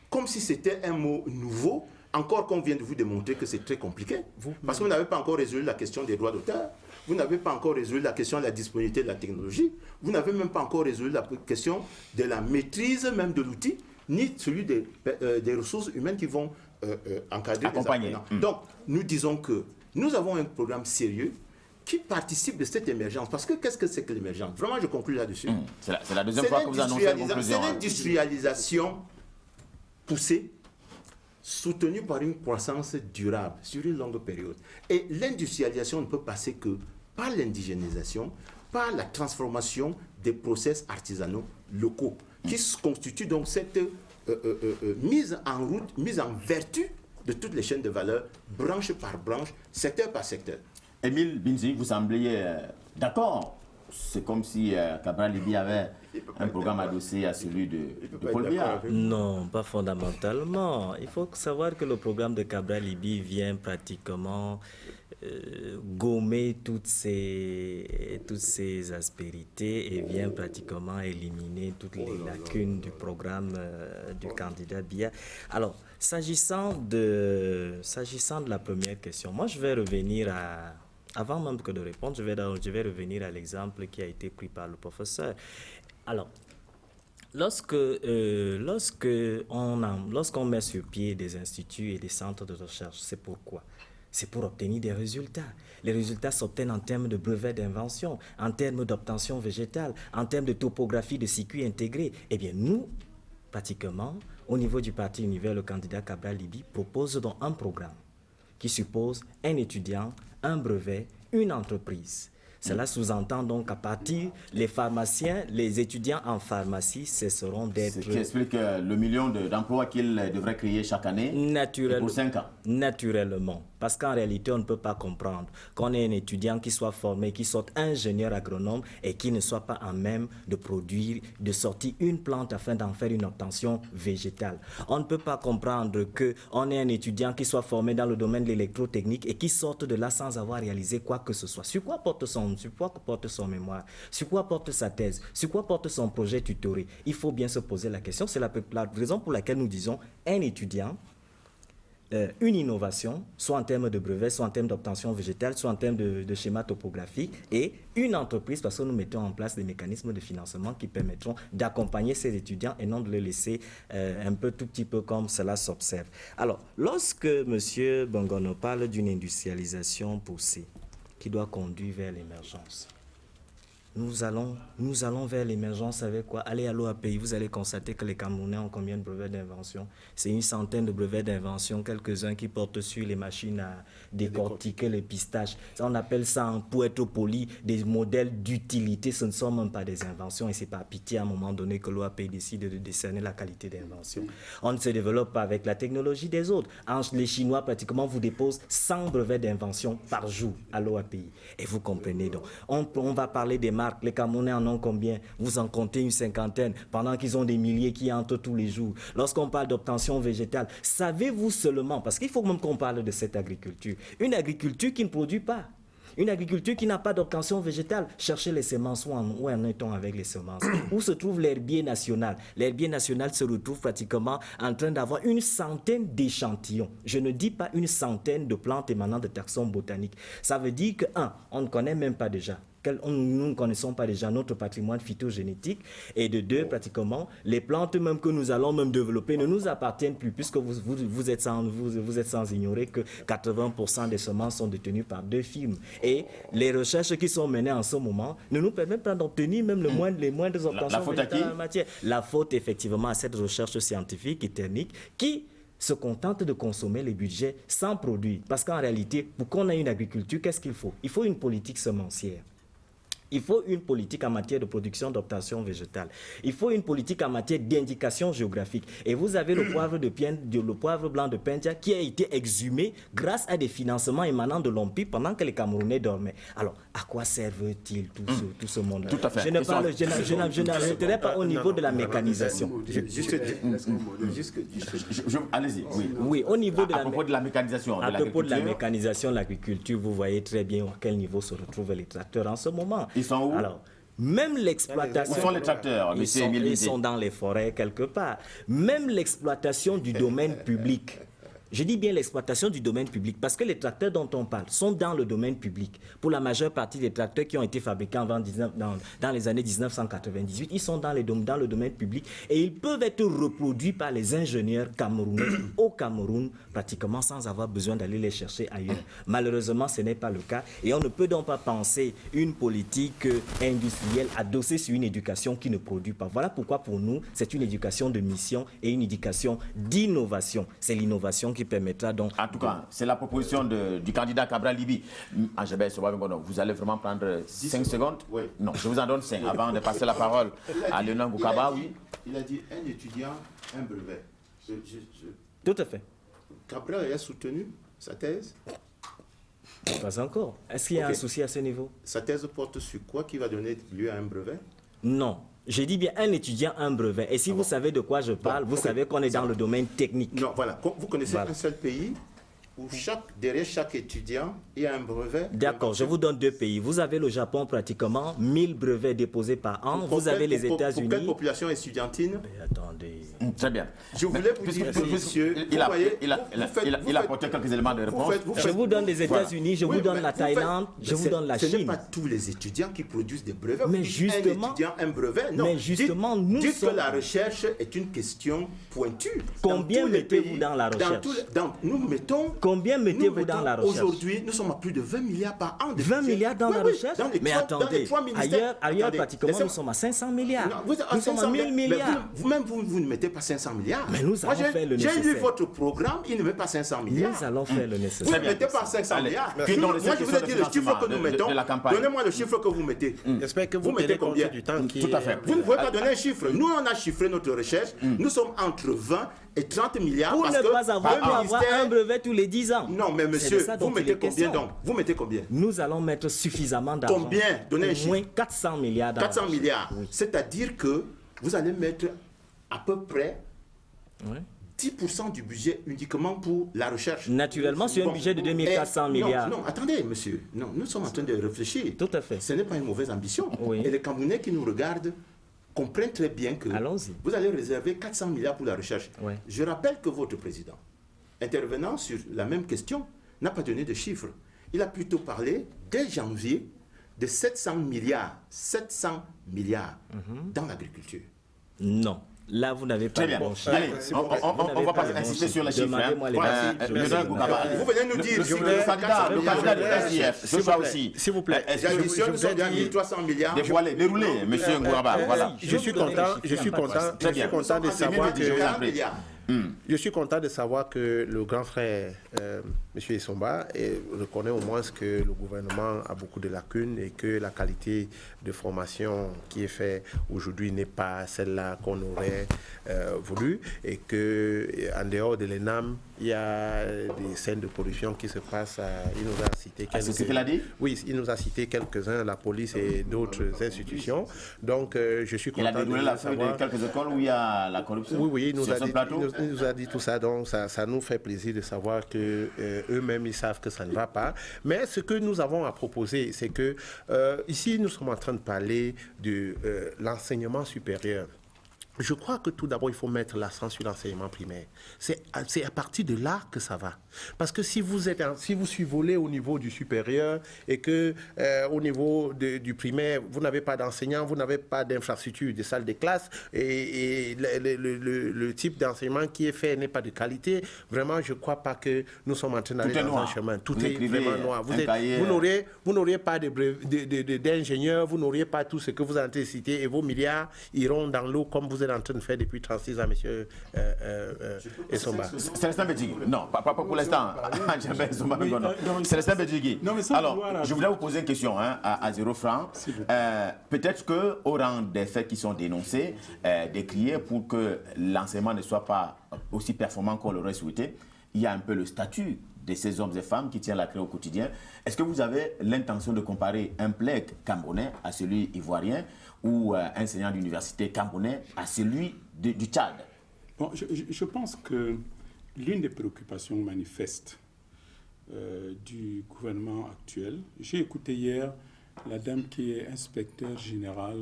comme si c'était un mot nouveau, encore qu'on vient de vous démontrer que c'est très compliqué. Parce que vous n'avez pas encore résolu la question des droits d'auteur, vous n'avez pas encore résolu la question de la disponibilité de la technologie, vous n'avez même pas encore résolu la question de la maîtrise même de l'outil, ni celui des ressources humaines qui vont encadrer les apprenants. Donc, nous disons que nous avons un programme sérieux qui participe de cette émergence. Parce que qu'est-ce que c'est que l'émergence? Vraiment, je conclue là-dessus. C'est la deuxième fois que vous annoncez vos conclusions. C'est l'industrialisation poussée, soutenue par une croissance durable sur une longue période. Et l'industrialisation ne peut passer que par l'indigénisation, par la transformation des process artisanaux locaux, qui constituent donc cette mise en route, mise en vertu de toutes les chaînes de valeur, branche par branche, secteur par secteur. Émile Binzi, vous sembliez d'accord. C'est comme si Cabral Libye avait un programme adossé à celui de Paul Biya. Non, pas fondamentalement. Il faut savoir que le programme de Cabral Libye vient pratiquement gommer toutes ces aspérités et vient pratiquement éliminer toutes les lacunes du programme du candidat Biya. Alors, s'agissant de la première question, moi je vais revenir avant même que de répondre, je vais revenir à l'exemple qui a été pris par le professeur. Alors, lorsqu'on met sur pied des instituts et des centres de recherche, c'est pourquoi? C'est pour obtenir des résultats. Les résultats s'obtiennent en termes de brevets d'invention, en termes d'obtention végétale, en termes de topographie de circuits intégrés. Eh bien, nous, pratiquement, au niveau du Parti Univers, le candidat Cabral Libye propose donc un programme qui suppose un étudiant, un brevet, une entreprise. Cela sous-entend donc qu'à partir, les pharmaciens, les étudiants en pharmacie cesseront d'être... Ce qui explique le million d'emplois qu'il devrait créer chaque année pour 5 ans. Naturellement. Parce qu'en réalité, on ne peut pas comprendre qu'on ait un étudiant qui soit formé, qui soit ingénieur agronome et qui ne soit pas en même de produire, de sortir une plante afin d'en faire une obtention végétale. On ne peut pas comprendre qu'on ait un étudiant qui soit formé dans le domaine de l'électrotechnique et qui sorte de là sans avoir réalisé quoi que ce soit. Sur quoi porte son mémoire? Sur quoi porte sa thèse? Sur quoi porte son projet tutoré? Il faut bien se poser la question. C'est la raison pour laquelle nous disons un étudiant, une innovation, soit en termes de brevets, soit en termes d'obtention végétale, soit en termes de schéma topographique, et une entreprise, parce que nous mettons en place des mécanismes de financement qui permettront d'accompagner ces étudiants et non de les laisser tout petit peu comme cela s'observe. Alors, lorsque M. Bongono parle d'une industrialisation poussée qui doit conduire vers l'émergence, nous allons vers l'émergence avec quoi? Allez à l'OAPI, vous allez constater que les Camerounais ont combien de brevets d'invention? C'est une centaine de brevets d'invention, quelques-uns qui portent sur les machines à décortiquer les pistaches. On appelle ça, pour être poli, des modèles d'utilité. Ce ne sont même pas des inventions et c'est par pitié à un moment donné que l'OAPI décide de décerner la qualité d'invention. On ne se développe pas avec la technologie des autres. Les Chinois pratiquement vous déposent 100 brevets d'invention par jour à l'OAPI. Et vous comprenez donc. On va parler des marques. Les Camerounais en ont combien? Vous en comptez une cinquantaine, pendant qu'ils ont des milliers qui entrent tous les jours. Lorsqu'on parle d'obtention végétale, savez-vous seulement, parce qu'il faut même qu'on parle de cette agriculture, une agriculture qui ne produit pas, une agriculture qui n'a pas d'obtention végétale, cherchez les semences, où en est-on avec les semences? Où se trouve l'herbier national? L'herbier national se retrouve pratiquement en train d'avoir une centaine d'échantillons. Je ne dis pas une centaine de plantes émanant de taxons botaniques. Ça veut dire que, on ne connaît même pas déjà nous ne connaissons pas déjà notre patrimoine phytogénétique. Et de deux, pratiquement, les plantes même que nous allons même développer ne nous appartiennent plus, puisque vous êtes sans ignorer que 80% des semences sont détenues par 2 firmes. Et les recherches qui sont menées en ce moment ne nous permettent pas d'obtenir même les moindres obtentions en la matière. La faute, effectivement, à cette recherche scientifique et technique qui se contente de consommer les budgets sans produire. Parce qu'en réalité, pour qu'on ait une agriculture, qu'est-ce qu'il faut? Il faut une politique semencière. Il faut une politique en matière de production d'obtention végétale. Il faut une politique en matière d'indication géographique. Et vous avez le poivre blanc de Pendia qui a été exhumé grâce à des financements émanant de l'OMPI pendant que les Camerounais dormaient. Alors, à quoi servent-ils tout ce monde? Tout à fait. Je n'arrêterai pas au niveau de la mécanisation. Allez-y. Oui, au niveau de à propos de la mécanisation. À propos de la mécanisation de l'agriculture, vous voyez très bien à quel niveau se retrouvent les tracteurs en ce moment. Ils sont où? Alors, même l'exploitation... Où sont les tracteurs, ils sont dans les forêts quelque part. Même l'exploitation du domaine public. Je dis bien l'exploitation du domaine public parce que les tracteurs dont on parle sont dans le domaine public. Pour la majeure partie des tracteurs qui ont été fabriqués dans les années 1998, ils sont dans le domaine public et ils peuvent être reproduits par les ingénieurs camerounais au Cameroun pratiquement sans avoir besoin d'aller les chercher ailleurs. Malheureusement, ce n'est pas le cas et on ne peut donc pas penser une politique industrielle adossée sur une éducation qui ne produit pas. Voilà pourquoi pour nous, c'est une éducation de mission et une éducation d'innovation. C'est l'innovation qui permettra donc... En tout cas, c'est la proposition du candidat Cabral Libi. Vous allez vraiment prendre 5 secondes? Oui. Non, je vous en donne 5 avant de passer la parole à Léonard Goukaba. Il a dit un étudiant, un brevet. Tout à fait. Cabral a soutenu sa thèse? Pas encore. Est-ce qu'il y a un souci à ce niveau? Sa thèse porte sur quoi qui va donner lieu à un brevet? Non. J'ai dit bien un étudiant, un brevet. Et si vous savez de quoi je parle, vous savez qu'on est dans le domaine technique. Non, voilà. Vous connaissez un seul pays où derrière chaque étudiant, il y a un brevet? D'accord, je vous donne 2 pays. Vous avez le Japon pratiquement, 1000 brevets déposés par an. Vous avez les États-Unis. Pour quelle population estudiantine? Mais attendez. Très bien. Je voulais vous dire, monsieur, il a apporté quelques éléments de réponse. Je vous donne les États-Unis, je vous donne la Thaïlande, je vous donne la Chine. Ce n'est pas tous les étudiants qui produisent des brevets. Mais justement, un étudiant, un brevet. Non. Mais justement, nous dites sommes... que la recherche est une question pointue. Combien mettez-vous dans la recherche? Nous mettons... Combien mettez-vous dans la recherche? Aujourd'hui, nous sommes à plus de 20 milliards par an. 20 milliards dans la recherche? Mais attendez, ailleurs pratiquement, nous sommes à 500 milliards. Nous sommes à 1000 milliards. Vous-même, vous ne mettez pas 500 milliards. Mais nous allons faire le nécessaire. J'ai lu votre programme, il ne met pas 500 milliards. Nous allons faire le nécessaire. Vous ne mettez pas 500 milliards. Moi, je vous ai dit le chiffre que nous mettons. Donnez-moi le chiffre que vous mettez. J'espère que vous mettez combien? Du temps qui... Tout à fait. Vous ne pouvez pas donner un chiffre. Nous, on a chiffré notre recherche. Nous sommes entre 20 et 30 milliards. Pour ne pas avoir un brevet tous les 10 ans. Non, mais monsieur, vous mettez combien donc? Vous mettez combien? Nous allons mettre suffisamment d'argent. Combien? Donnez un chiffre. Au moins 400 milliards d'argent. 400 milliards. Oui. C'est-à-dire que vous allez mettre à peu près 10% du budget uniquement pour la recherche. Naturellement, c'est un budget de 2400 milliards. Non, attendez, monsieur. Non, nous sommes en train de réfléchir. Tout à fait. Ce n'est pas une mauvaise ambition. Oui. Et les Camerounais qui nous regardent comprennent très bien que vous allez réserver 400 milliards pour la recherche. Oui. Je rappelle que votre président, intervenant sur la même question, n'a pas donné de chiffres. Il a plutôt parlé, dès janvier, de 700 milliards dans l'agriculture. Non. Là, vous n'avez pas de bon chiffre. Allez, on va pas insister sur les chiffres. Vous venez nous dire, le candidat de SIF, je vois aussi. S'il vous plaît, je 300 milliards. Déroulez, monsieur Ngouraba. Voilà. Je suis content de savoir que... Je suis content de savoir que le grand frère, M. Essomba, reconnaît au moins que le gouvernement a beaucoup de lacunes et que la qualité de formation qui est faite aujourd'hui n'est pas celle-là qu'on aurait voulu et qu'en dehors de l'ENAM, il y a des scènes de corruption qui se passent. Il nous a cité c'est ce qu'il a dit? Oui, il nous a cité quelques-uns, la police et d'autres institutions. Donc, je suis content de la savoir. De quelques écoles où il y a la corruption? Oui, il nous a dit tout ça. Donc, ça nous fait plaisir de savoir que eux-mêmes, ils savent que ça ne va pas. Mais ce que nous avons à proposer, c'est que ici, nous sommes en train de parler de l'enseignement supérieur. Je crois que tout d'abord, il faut mettre l'accent sur l'enseignement primaire. C'est à partir de là que ça va. Parce que si vous survolez au niveau du supérieur et que au niveau du primaire, vous n'avez pas d'enseignants, vous n'avez pas d'infrastructure, de salles de classe, et le type d'enseignement qui est fait n'est pas de qualité, vraiment, je ne crois pas que nous sommes en train d'aller dans un chemin. Tout est vraiment noir. Vous n'aurez pas d'ingénieurs, vous n'aurez pas tout ce que vous avez en train de citer, et vos milliards iront dans l'eau comme vous êtes en train de faire depuis 36 ans, M. Essomba. Célestin Bedjigui. Non, pas pour l'instant. Célestin Bedjigui. Alors, je voulais vous poser une question à 0 francs. Peut-être qu'au rang des faits qui sont dénoncés, décriés pour que l'enseignement ne soit pas aussi performant qu'on l'aurait souhaité, il y a un peu le statut de ces hommes et femmes qui tiennent la clé au quotidien. Est-ce que vous avez l'intention de comparer un PLEG camerounais à celui ivoirien ou un enseignant d'université camerounais à celui du Tchad? Bon, je pense que l'une des préoccupations manifestes du gouvernement actuel, j'ai écouté hier la dame qui est inspecteur général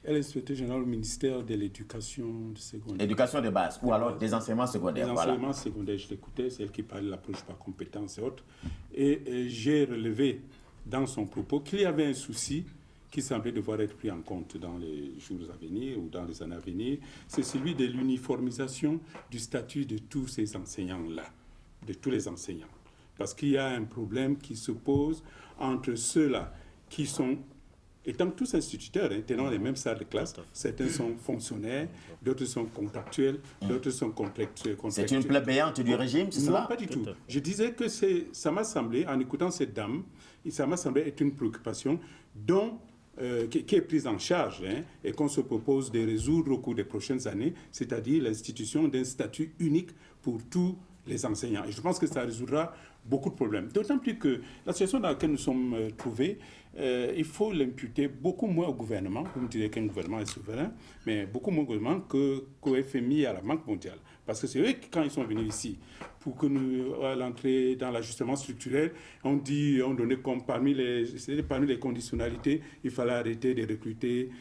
elle est inspecteur général au ministère de l'éducation secondaire. Éducation de base, ou alors des enseignements secondaires. Des enseignements secondaires, je l'écoutais, c'est elle qui parlait de l'approche par compétences et autres. Et j'ai relevé dans son propos qu'il y avait un souci qui semblait devoir être pris en compte dans les jours à venir ou dans les années à venir. C'est celui de l'uniformisation du statut de tous ces enseignants-là, de tous les enseignants. Parce qu'il y a un problème qui se pose entre ceux-là qui sont, étant tous instituteurs, tenant les mêmes salles de classe, certains sont fonctionnaires, d'autres sont contractuels, d'autres sont contractuels. C'est une plébéante du régime, c'est cela? Non, pas du tout. Je disais que ça m'a semblé, en écoutant cette dame, ça m'a semblé être une préoccupation qui est prise en charge et qu'on se propose de résoudre au cours des prochaines années, c'est-à-dire l'institution d'un statut unique pour tous les enseignants. Et je pense que ça résoudra beaucoup de problèmes. D'autant plus que la situation dans laquelle nous sommes trouvés, il faut l'imputer beaucoup moins au gouvernement, vous me direz qu'un gouvernement est souverain, mais beaucoup moins au gouvernement qu'au FMI et à la Banque mondiale. Parce que c'est eux qui, quand ils sont venus ici, pour que nous, à l'entrée dans l'ajustement structurel, on donnait comme parmi les conditionnalités, il fallait arrêter de recruter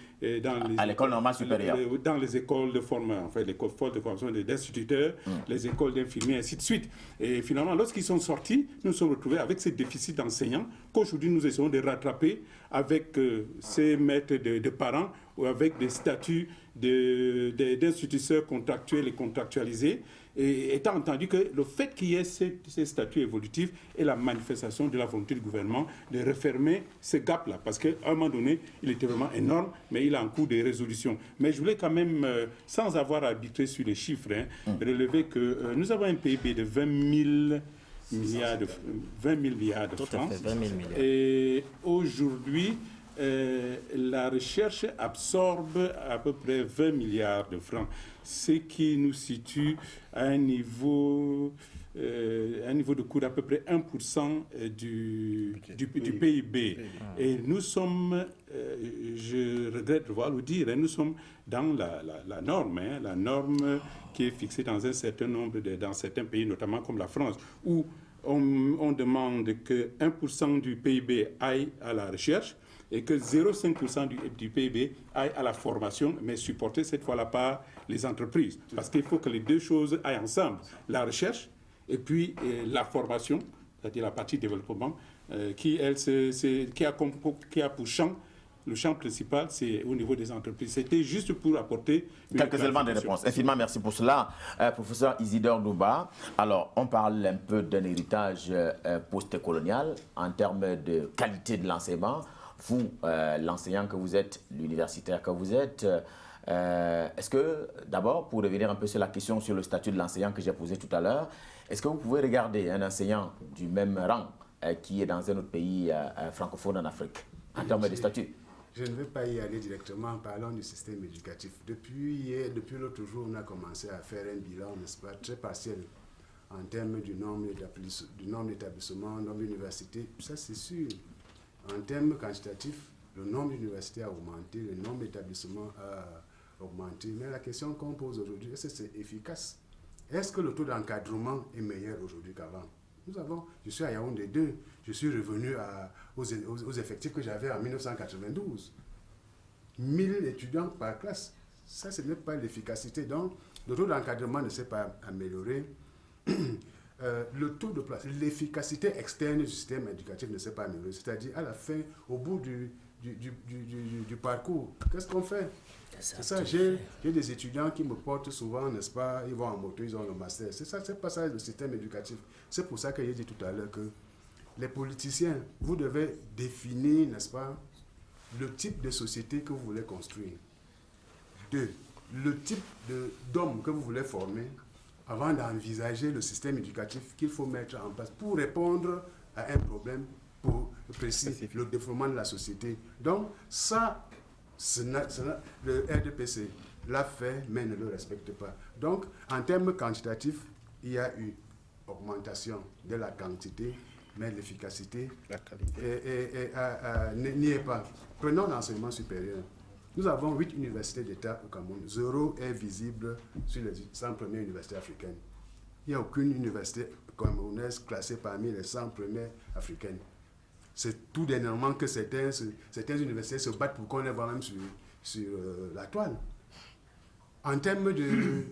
à l'école normale supérieure. Dans les écoles de formation, enfin, l'école de formation d'instituteurs, les écoles d'infirmiers, ainsi de suite. Et finalement, lorsqu'ils sont sortis, nous nous sommes retrouvés avec ces déficits d'enseignants qu'aujourd'hui nous essayons de rattraper avec ces maîtres de parents ou avec des statuts d'instituteurs contractuels et contractualisés. Et étant entendu que le fait qu'il y ait ces statuts évolutifs est la manifestation de la volonté du gouvernement de refermer ce gap-là. Parce qu'à un moment donné, il était vraiment énorme, mais il est en cours de résolution. Mais je voulais quand même, sans avoir arbitré sur les chiffres, relever que nous avons un PIB de 20 000 milliards de Tout francs. à fait, 20 000 milliards. Et aujourd'hui, la recherche absorbe à peu près 20 milliards de francs, ce qui nous situe à un niveau de coût d'à peu près 1% du PIB. Et nous sommes, je regrette de devoir le dire, nous sommes dans la norme, la norme qui est fixée dans un certain nombre, dans certains pays, notamment comme la France, où on demande que 1% du PIB aille à la recherche, et que 0,5% du PIB aille à la formation, mais supporté cette fois-là par les entreprises. Parce qu'il faut que les deux choses aillent ensemble. La recherche et puis la formation, c'est-à-dire la partie développement, qui a pour champ, le champ principal, c'est au niveau des entreprises. C'était juste pour apporter quelques éléments de réponse. Infiniment merci pour cela. Professeur Isidore Douba, alors on parle un peu d'un héritage post-colonial en termes de qualité de l'enseignement. Vous, l'enseignant que vous êtes, l'universitaire que vous êtes, est-ce que, d'abord, pour revenir un peu sur la question sur le statut de l'enseignant que j'ai posé tout à l'heure, est-ce que vous pouvez regarder un enseignant du même rang qui est dans un autre pays francophone en Afrique, en termes de statut? Je ne vais pas y aller directement, parlons du système éducatif. Depuis l'autre jour, on a commencé à faire un bilan, n'est-ce pas, très partiel en termes du nombre d'établissements, nombre d'universités, ça c'est sûr. En termes quantitatifs, le nombre d'universités a augmenté, le nombre d'établissements a augmenté. Mais la question qu'on pose aujourd'hui, est-ce que c'est efficace? Est-ce que le taux d'encadrement est meilleur aujourd'hui qu'avant? Je suis à Yaoundé 2, je suis revenu aux effectifs que j'avais en 1992. 1000 étudiants par classe. Ça, ce n'est pas l'efficacité. Donc, le taux d'encadrement ne s'est pas amélioré. Le taux de place, l'efficacité externe du système éducatif ne s'est pas améliorée. C'est-à-dire, à la fin, au bout du parcours, qu'est-ce qu'on fait? C'est ça, j'ai des étudiants qui me portent souvent, n'est-ce pas, ils vont en moto, ils ont le master. C'est ça, c'est pas ça le système éducatif. C'est pour ça que j'ai dit tout à l'heure que les politiciens, vous devez définir, n'est-ce pas, le type de société que vous voulez construire. 2. Le type d'homme que vous voulez former avant d'envisager le système éducatif qu'il faut mettre en place pour répondre à un problème précis, le développement de la société. Donc, ça, le RDPC l'a fait, mais ne le respecte pas. Donc, en termes quantitatifs, il y a eu augmentation de la quantité, mais l'efficacité n'y est pas. Prenons l'enseignement supérieur. Nous avons 8 universités d'État au Cameroun. 0 est visible sur les 100 premières universités africaines. Il n'y a aucune université camerounaise classée parmi les 100 premières africaines. C'est tout dernièrement que certaines universités se battent pour qu'on les voit même sur la toile. En termes de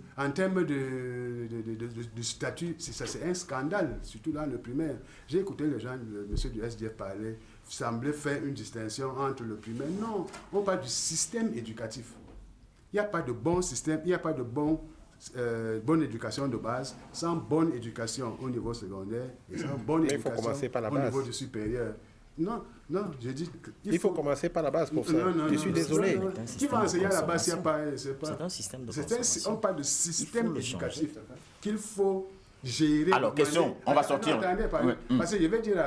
statut, c'est un scandale, surtout dans le primaire. J'ai écouté les gens, le monsieur du SDF parler, semblait faire une distinction entre le primaire. Non, on parle du système éducatif. Il n'y a pas de bon système, il n'y a pas de bonne éducation de base sans bonne éducation au niveau secondaire et sans bonne éducation au niveau du supérieur. Non, je dis... Il faut commencer par la base pour ça. Je suis désolé. Qui va enseigner à la base s'il n'y a pas... C'est un système de consommation. On parle de système éducatif qu'il faut gérer. Alors, question, on va sortir. Attendez, parce que je vais dire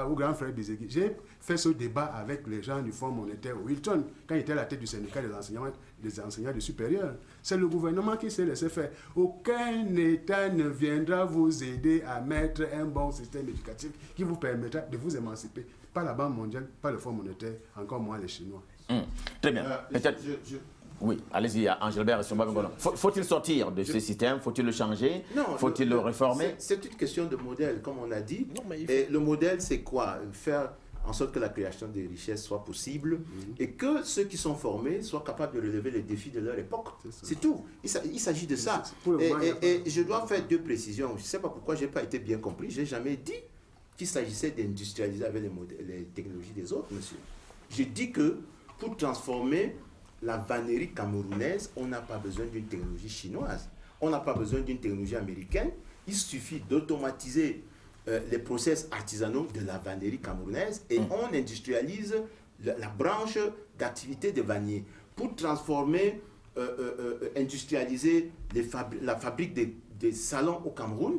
au grand frère Bizegui, j'ai fait ce débat avec les gens du Fonds monétaire Wilton, quand il était à la tête du syndicat des enseignants du supérieur. C'est le gouvernement qui s'est laissé faire. Aucun État ne viendra vous aider à mettre un bon système éducatif qui vous permettra de vous émanciper. Pas la Banque mondiale, pas le Fonds monétaire, encore moins les Chinois. Très bien. Oui, allez-y, Angélbert. Faut-il sortir de ce système? Faut-il le changer? Faut-il le réformer? C'est une question de modèle, comme on a dit. Et le modèle, c'est quoi? Faire en sorte que la création des richesses soit possible et que ceux qui sont formés soient capables de relever les défis de leur époque. C'est tout. Il s'agit de ça. Et je dois faire 2 précisions. Je ne sais pas pourquoi je n'ai pas été bien compris. Je n'ai jamais dit qu'il s'agissait d'industrialiser avec les technologies des autres, monsieur. Je dis que pour transformer la vannerie camerounaise, on n'a pas besoin d'une technologie chinoise. On n'a pas besoin d'une technologie américaine. Il suffit d'automatiser les process artisanaux de la vannerie camerounaise et on industrialise la branche d'activité des vanniers. Pour transformer, industrialiser la fabrique des salons au Cameroun,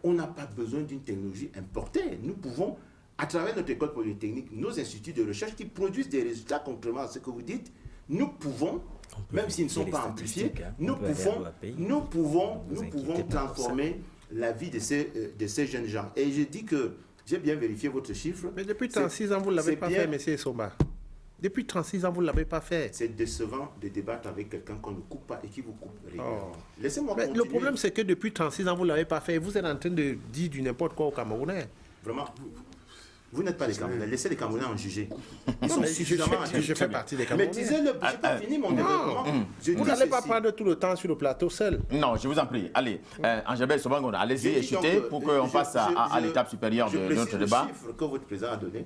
on n'a pas besoin d'une technologie importée. Nous pouvons, à travers notre école polytechnique, nos instituts de recherche qui produisent des résultats contrairement à ce que vous dites, nous pouvons, même s'ils ne sont pas amplifiés, nous pouvons transformer la vie de ces jeunes gens. Et je dis que j'ai bien vérifié votre chiffre. Mais depuis 36 ans, vous ne l'avez pas fait, M. Somba. Depuis 36 ans, vous ne l'avez pas fait. C'est décevant de débattre avec quelqu'un qu'on ne coupe pas et qui vous coupe régulièrement. Laissez-moi continuer. Le problème, c'est que depuis 36 ans, vous ne l'avez pas fait. Vous êtes en train de dire du n'importe quoi aux Camerounais. Vraiment, vous n'êtes pas les Camerounais. Laissez les Camerounais en juger. Ils sont suffisamment... Je fais partie des Camerounais. Mais disez-le, je n'ai pas fini mon développement. Vous n'allez pas prendre tout le temps sur le plateau seul. Non, je vous en prie. Allez, Angélbert Sobangonda, allez-y et chutez pour qu'on passe à l'étape supérieure de notre débat. Le chiffre que votre président a donné,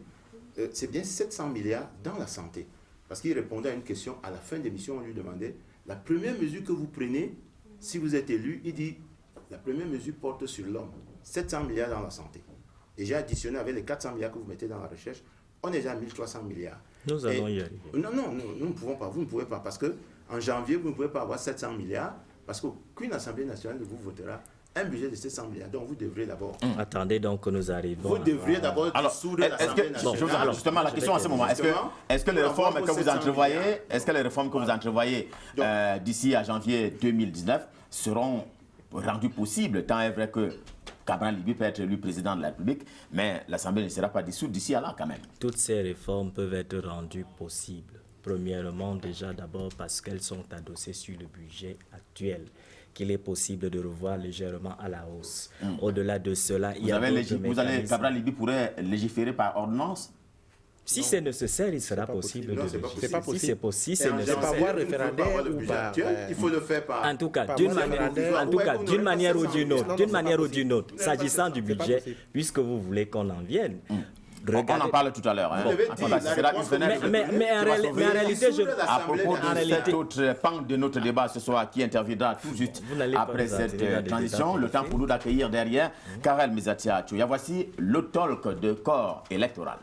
c'est bien 700 milliards dans la santé. Parce qu'il répondait à une question, à la fin de l'émission, on lui demandait, la première mesure que vous prenez, si vous êtes élu, il dit, la première mesure porte sur l'homme. 700 milliards dans la santé. Et j'ai additionné avec les 400 milliards que vous mettez dans la recherche, on est déjà à 1300 milliards. Nous allons y arriver. Non, nous ne pouvons pas, vous ne pouvez pas, parce qu'en janvier, vous ne pouvez pas avoir 700 milliards, parce qu'aucune Assemblée nationale ne vous votera un budget de 700 milliards. Donc vous devrez d'abord... Attendez donc que nous arrivons. Vous devriez d'abord dissoudre l'Assemblée nationale. Alors justement, la question à ce moment, est-ce que les réformes que vous entrevoyez, d'ici à janvier 2019 seront rendues possibles, tant est vrai que Cabral Libby peut être élu président de la République, mais l'Assemblée ne sera pas dissoute d'ici à là quand même. Toutes ces réformes peuvent être rendues possibles. Premièrement, d'abord parce qu'elles sont adossées sur le budget actuel, qu'il est possible de revoir légèrement à la hausse. Au-delà de cela, il y a d'autres mécanismes. Cabral Libby pourrait légiférer par ordonnance? Si c'est nécessaire, il sera possible de Non, c'est pas légiférer. possible. Si c'est possible, c'est Et en nécessaire. général, pas voir une fois référendaire avoir le ou budget pas, actuel, il faut le faire par... En tout cas, Pas d'une moi, manière, référendaire. en tout cas, Ouais, d'une manière ou d'une autre, Non, d'une c'est manière pas ou d'une autre, s'agissant du budget, puisque vous voulez qu'on en vienne, On en parle tout à l'heure. Hein. Mais en réalité, à propos de réalité, cet autre pan de notre débat ce soir qui interviendra tout juste après cette transition, le temps pour nous d'accueillir derrière Karel Mezatia Tchouya. Voici le talk de corps électoral.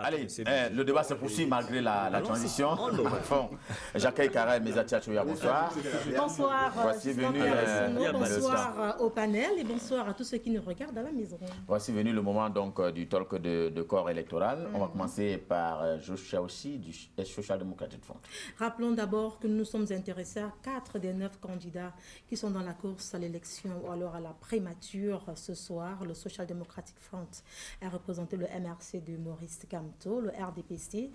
Allez, le débat se poursuit malgré la transition. J'accueille Karel Mezatia Tchouya, bonsoir. Bonsoir, voici venu, bonsoir au panel et bonsoir à tous ceux qui nous regardent à la maison. Voici venu le moment donc du talk de corps électoral. On va commencer par Joshua aussi du Social Democratic Front. Rappelons d'abord que nous nous sommes intéressés à 4 des 9 candidats qui sont dans la course à l'élection ou alors à la primature ce soir. Le Social Democratic Front a représenté le MRC de Maurice Kamto, le RDPC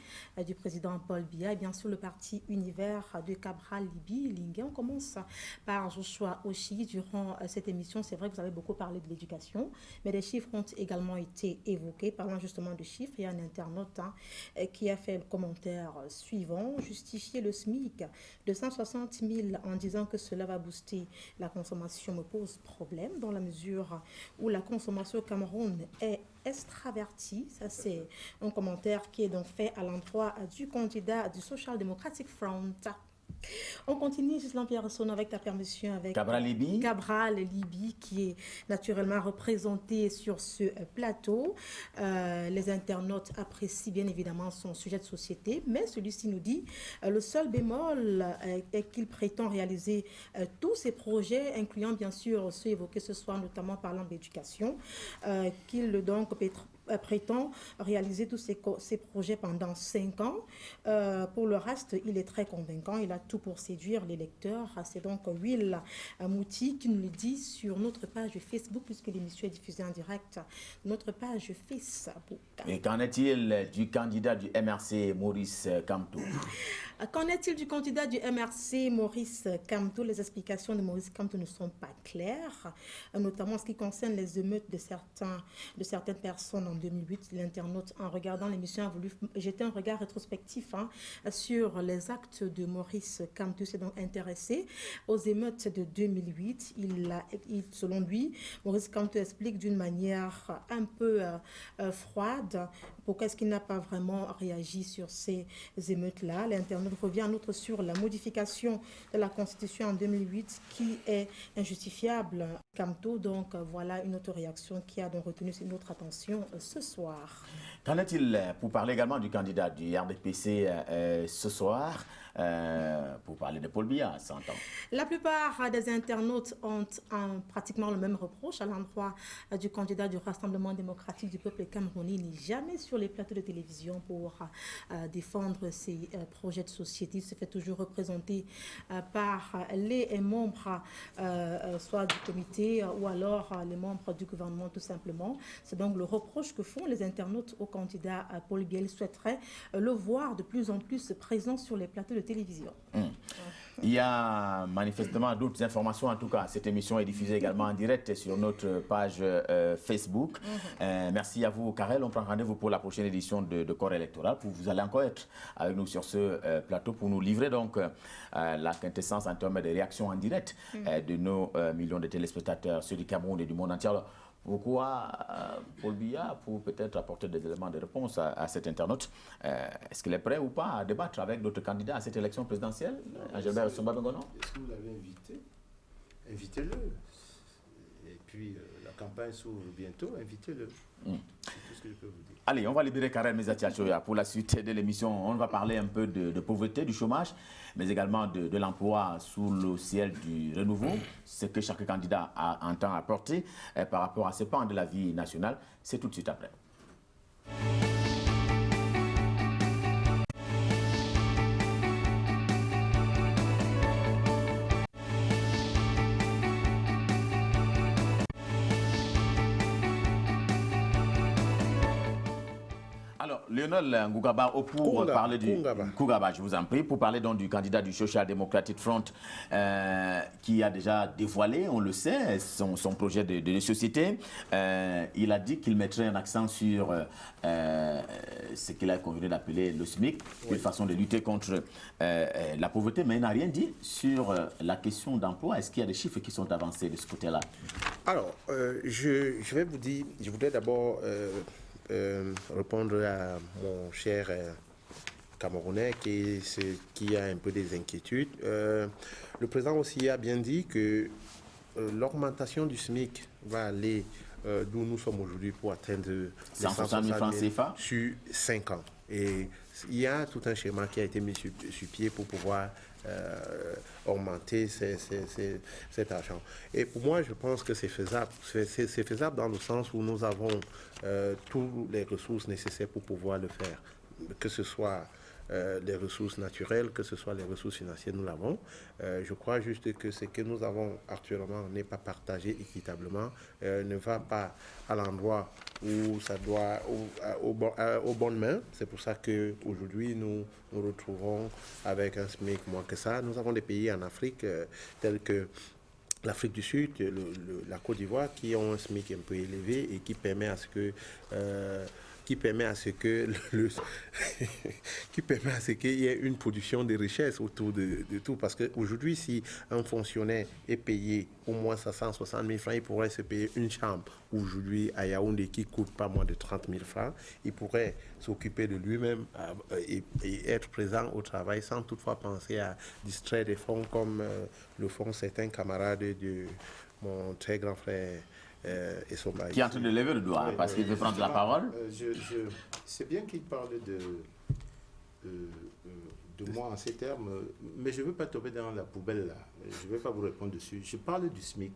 du président Paul Biya et bien sûr le parti Univers de Cabral Libi Lingué. On commence par Joshua Oshi. Durant cette émission, c'est vrai que vous avez beaucoup parlé de l'éducation, mais des chiffres ont également été évoqués. Parlant justement de chiffres, il y a un internaute qui a fait le commentaire suivant: justifier le SMIC de 160 000 en disant que cela va booster la consommation me pose problème dans la mesure où la consommation au Cameroun est extravertie. Ça, c'est un commentaire qui est donc fait à l'endroit du candidat du Social Democratic Front. On continue, Gislain Pierson, avec ta permission, avec Cabral Libi. Cabral Libi, qui est naturellement représenté sur ce plateau. Les internautes apprécient bien évidemment son sujet de société, mais celui-ci nous dit le seul bémol est qu'il prétend réaliser tous ses projets, incluant bien sûr ceux évoqués ce soir, notamment parlant d'éducation, qu'il donc prétend réaliser tous ces projets pendant 5 ans. Pour le reste, il est très convaincant. Il a tout pour séduire les lecteurs. C'est donc Will Mouti qui nous le dit sur notre page Facebook, puisque l'émission est diffusée en direct. Notre page Facebook. Et qu'en est-il du candidat du MRC, Maurice Kamto? Qu'en est-il du candidat du MRC, Maurice Kamto? Les explications de Maurice Kamto ne sont pas claires, notamment en ce qui concerne les émeutes de certaines personnes en 2008. L'internaute, en regardant l'émission, a voulu jeter un regard rétrospectif sur les actes de Maurice Kamto. S'est donc intéressé aux émeutes de 2008. Selon lui, Maurice Kamto explique d'une manière un peu froide pourquoi est-ce qu'il n'a pas vraiment réagi sur ces émeutes-là. L'internaute revient en outre sur la modification de la Constitution en 2008 qui est injustifiable. Kamto, donc voilà une autre réaction qui a donc retenu notre attention ce soir. Qu'en est-il pour parler également du candidat du RDPC ce soir, pour parler de Paul Biya, s'entend? La plupart des internautes ont pratiquement le même reproche à l'endroit du candidat du Rassemblement démocratique du peuple camerounais. Il n'est jamais sur les plateaux de télévision pour défendre ses projets de société. Il se fait toujours représenter par les membres soit du comité ou alors les membres du gouvernement tout simplement. C'est donc le reproche que font les internautes au candidat Paul Biya. Ils souhaiteraient le voir de plus en plus présent sur les plateaux de télévision. Il y a manifestement d'autres informations. En tout cas, cette émission est diffusée également en direct sur notre page Facebook. Merci à vous, Karel. On prend rendez-vous pour la prochaine édition de Corps électoral. Vous allez encore être avec nous sur ce plateau pour nous livrer donc la quintessence en termes de réactions en direct de nos millions de téléspectateurs, ceux du Cameroun et du monde entier. Alors, pourquoi Paul Biya, pour peut-être apporter des éléments de réponse à cet internaute, est-ce qu'il est prêt ou pas à débattre avec d'autres candidats à cette élection présidentielle? Est-ce que vous l'avez invité? Invitez-le. Et puis la campagne s'ouvre bientôt, invitez-le. C'est tout ce que je peux vous dire. Allez, on va libérer Karel Mezatia-Choya pour la suite de l'émission. On va parler un peu de pauvreté, du chômage, mais également de l'emploi sous le ciel du renouveau, ce que chaque candidat entend apporter par rapport à ce pan de la vie nationale. C'est tout de suite après. Lionel Ngougaba, pour parler du Kougaba, je vous en prie, pour parler donc du candidat du Social Democratic Front qui a déjà dévoilé, on le sait, son projet de société. Il a dit qu'il mettrait un accent sur ce qu'il a convenu d'appeler le SMIC, une façon de lutter contre la pauvreté, mais il n'a rien dit sur la question d'emploi. Est-ce qu'il y a des chiffres qui sont avancés de ce côté-là? Alors, je vais vous dire, je voudrais d'abord répondre à mon cher Camerounais qui a un peu des inquiétudes. Le président aussi a bien dit que l'augmentation du SMIC va aller d'où nous sommes aujourd'hui pour atteindre les 160 000 francs CFA sur 5 ans. Et il y a tout un schéma qui a été mis sur pied pour pouvoir augmenter cet argent. Et pour moi, je pense que c'est faisable. C'est faisable dans le sens où nous avons toutes les ressources nécessaires pour pouvoir le faire. Que ce soit les ressources naturelles, que ce soit les ressources financières, nous l'avons. Je crois juste que ce que nous avons actuellement n'est pas partagé équitablement, ne va pas à l'endroit où ça doit, aux bonnes mains. C'est pour ça qu'aujourd'hui, nous nous retrouvons avec un SMIC moins que ça. Nous avons des pays en Afrique tels que l'Afrique du Sud, la Côte d'Ivoire, qui ont un SMIC un peu élevé et qui permet à ce que qu'il y ait une production de richesse autour de tout. Parce qu'aujourd'hui, si un fonctionnaire est payé au moins 160 000 francs, il pourrait se payer une chambre aujourd'hui à Yaoundé qui coûte pas moins de 30 000 francs. Il pourrait s'occuper de lui-même et être présent au travail sans toutefois penser à distraire des fonds comme le font certains camarades de mon très grand frère qui est en train de lever le doigt parce qu'il veut prendre la parole. C'est bien qu'il parle de moi en ces termes, mais je ne veux pas tomber dans la poubelle là. Je ne vais pas vous répondre dessus. Je parle du SMIC.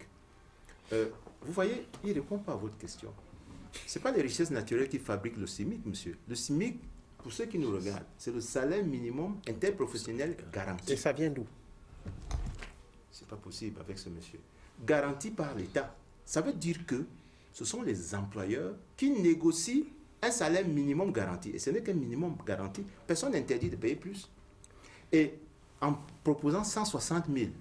Vous voyez, il ne répond pas à votre question. Ce n'est pas les richesses naturelles qui fabriquent le SMIC, monsieur. Le SMIC, pour ceux qui nous regardent, c'est le salaire minimum interprofessionnel garanti. Et ça vient d'où? C'est pas possible avec ce monsieur. Garanti par l'État. Ça veut dire que ce sont les employeurs qui négocient un salaire minimum garanti. Et ce n'est qu'un minimum garanti. Personne n'interdit de payer plus. Et en proposant 160 000,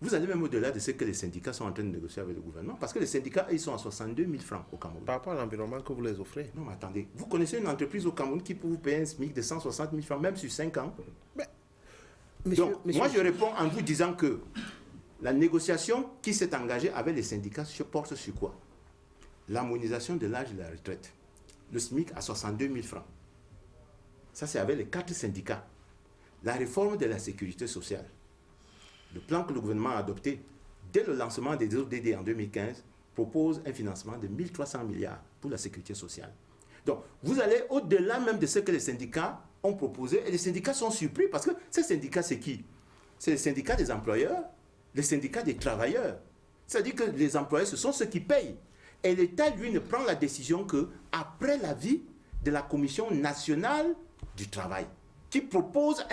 vous allez même au-delà de ce que les syndicats sont en train de négocier avec le gouvernement. Parce que les syndicats, ils sont à 62 000 francs au Cameroun. Par rapport à l'environnement que vous les offrez. Non, mais attendez. Vous connaissez une entreprise au Cameroun qui peut vous payer un SMIC de 160 000 francs, même sur 5 ans? Donc, moi, je réponds en vous disant que la négociation qui s'est engagée avec les syndicats se porte sur quoi? L'harmonisation de l'âge de la retraite. Le SMIC à 62 000 francs. Ça, c'est avec les 4 syndicats. La réforme de la sécurité sociale. Le plan que le gouvernement a adopté dès le lancement des ODD en 2015 propose un financement de 1 300 milliards pour la sécurité sociale. Donc, vous allez au-delà même de ce que les syndicats ont proposé. Et les syndicats sont surpris parce que ces syndicats, c'est qui? C'est les syndicats des employeurs, les syndicats des travailleurs. C'est-à-dire que les employeurs, ce sont ceux qui payent. Et l'État, lui, ne prend la décision qu'après l'avis de la Commission nationale du travail, qui propose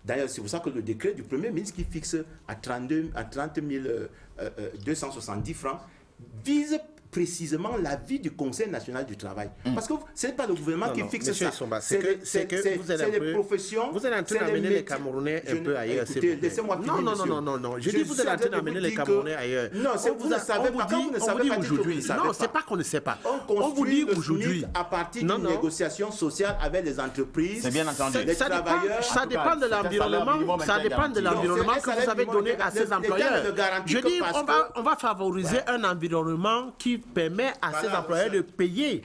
d'ailleurs, c'est pour ça que le décret du Premier ministre qui fixe à 30 270 francs vise précisément l'avis du Conseil national du travail. Parce que ce n'est pas le gouvernement qui fixe ça. C'est les professions. Vous êtes en train d'amener les Camerounais un peu ailleurs. Écoutez, laissez-moi finir. Non. Je dis vous êtes en train d'amener les Camerounais ailleurs. Non, vous ne savez pas. Quand vous ne savez pas aujourd'hui. Non, c'est pas qu'on ne sait pas. On vous dit aujourd'hui à partir d'une négociation sociale avec les entreprises. C'est bien entendu. Les travailleurs. Ça dépend de l'environnement. Ça dépend de l'environnement que vous avez donné à ces employeurs. Je dis, on va favoriser un environnement qui permet à ces employeurs de payer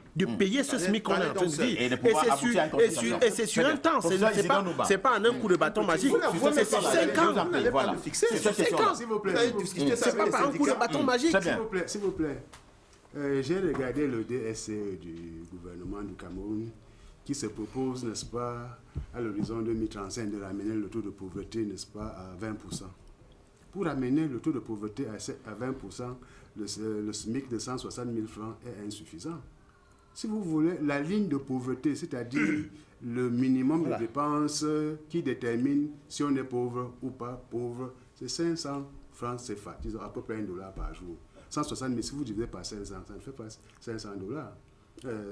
ce SMIC qu'on est en train de dire. Et c'est sur un temps, c'est pas en un coup de bâton magique. C'est 5 ans. C'est 5 ans. S'il vous plaît. C'est pas par un coup de bâton magique. S'il vous plaît. J'ai regardé le DSCE du gouvernement du Cameroun qui se propose, n'est-ce pas, à l'horizon 2035 de ramener le taux de pauvreté, n'est-ce pas, à 20%. Pour ramener le taux de pauvreté à 20%, le SMIC de 160 000 francs est insuffisant. Si vous voulez, la ligne de pauvreté, c'est-à-dire le minimum de dépenses qui détermine si on est pauvre ou pas pauvre, c'est 500 francs CFA, disons à peu près $1 par jour. 160 000, si vous divisez par 500, ça ne fait pas $500.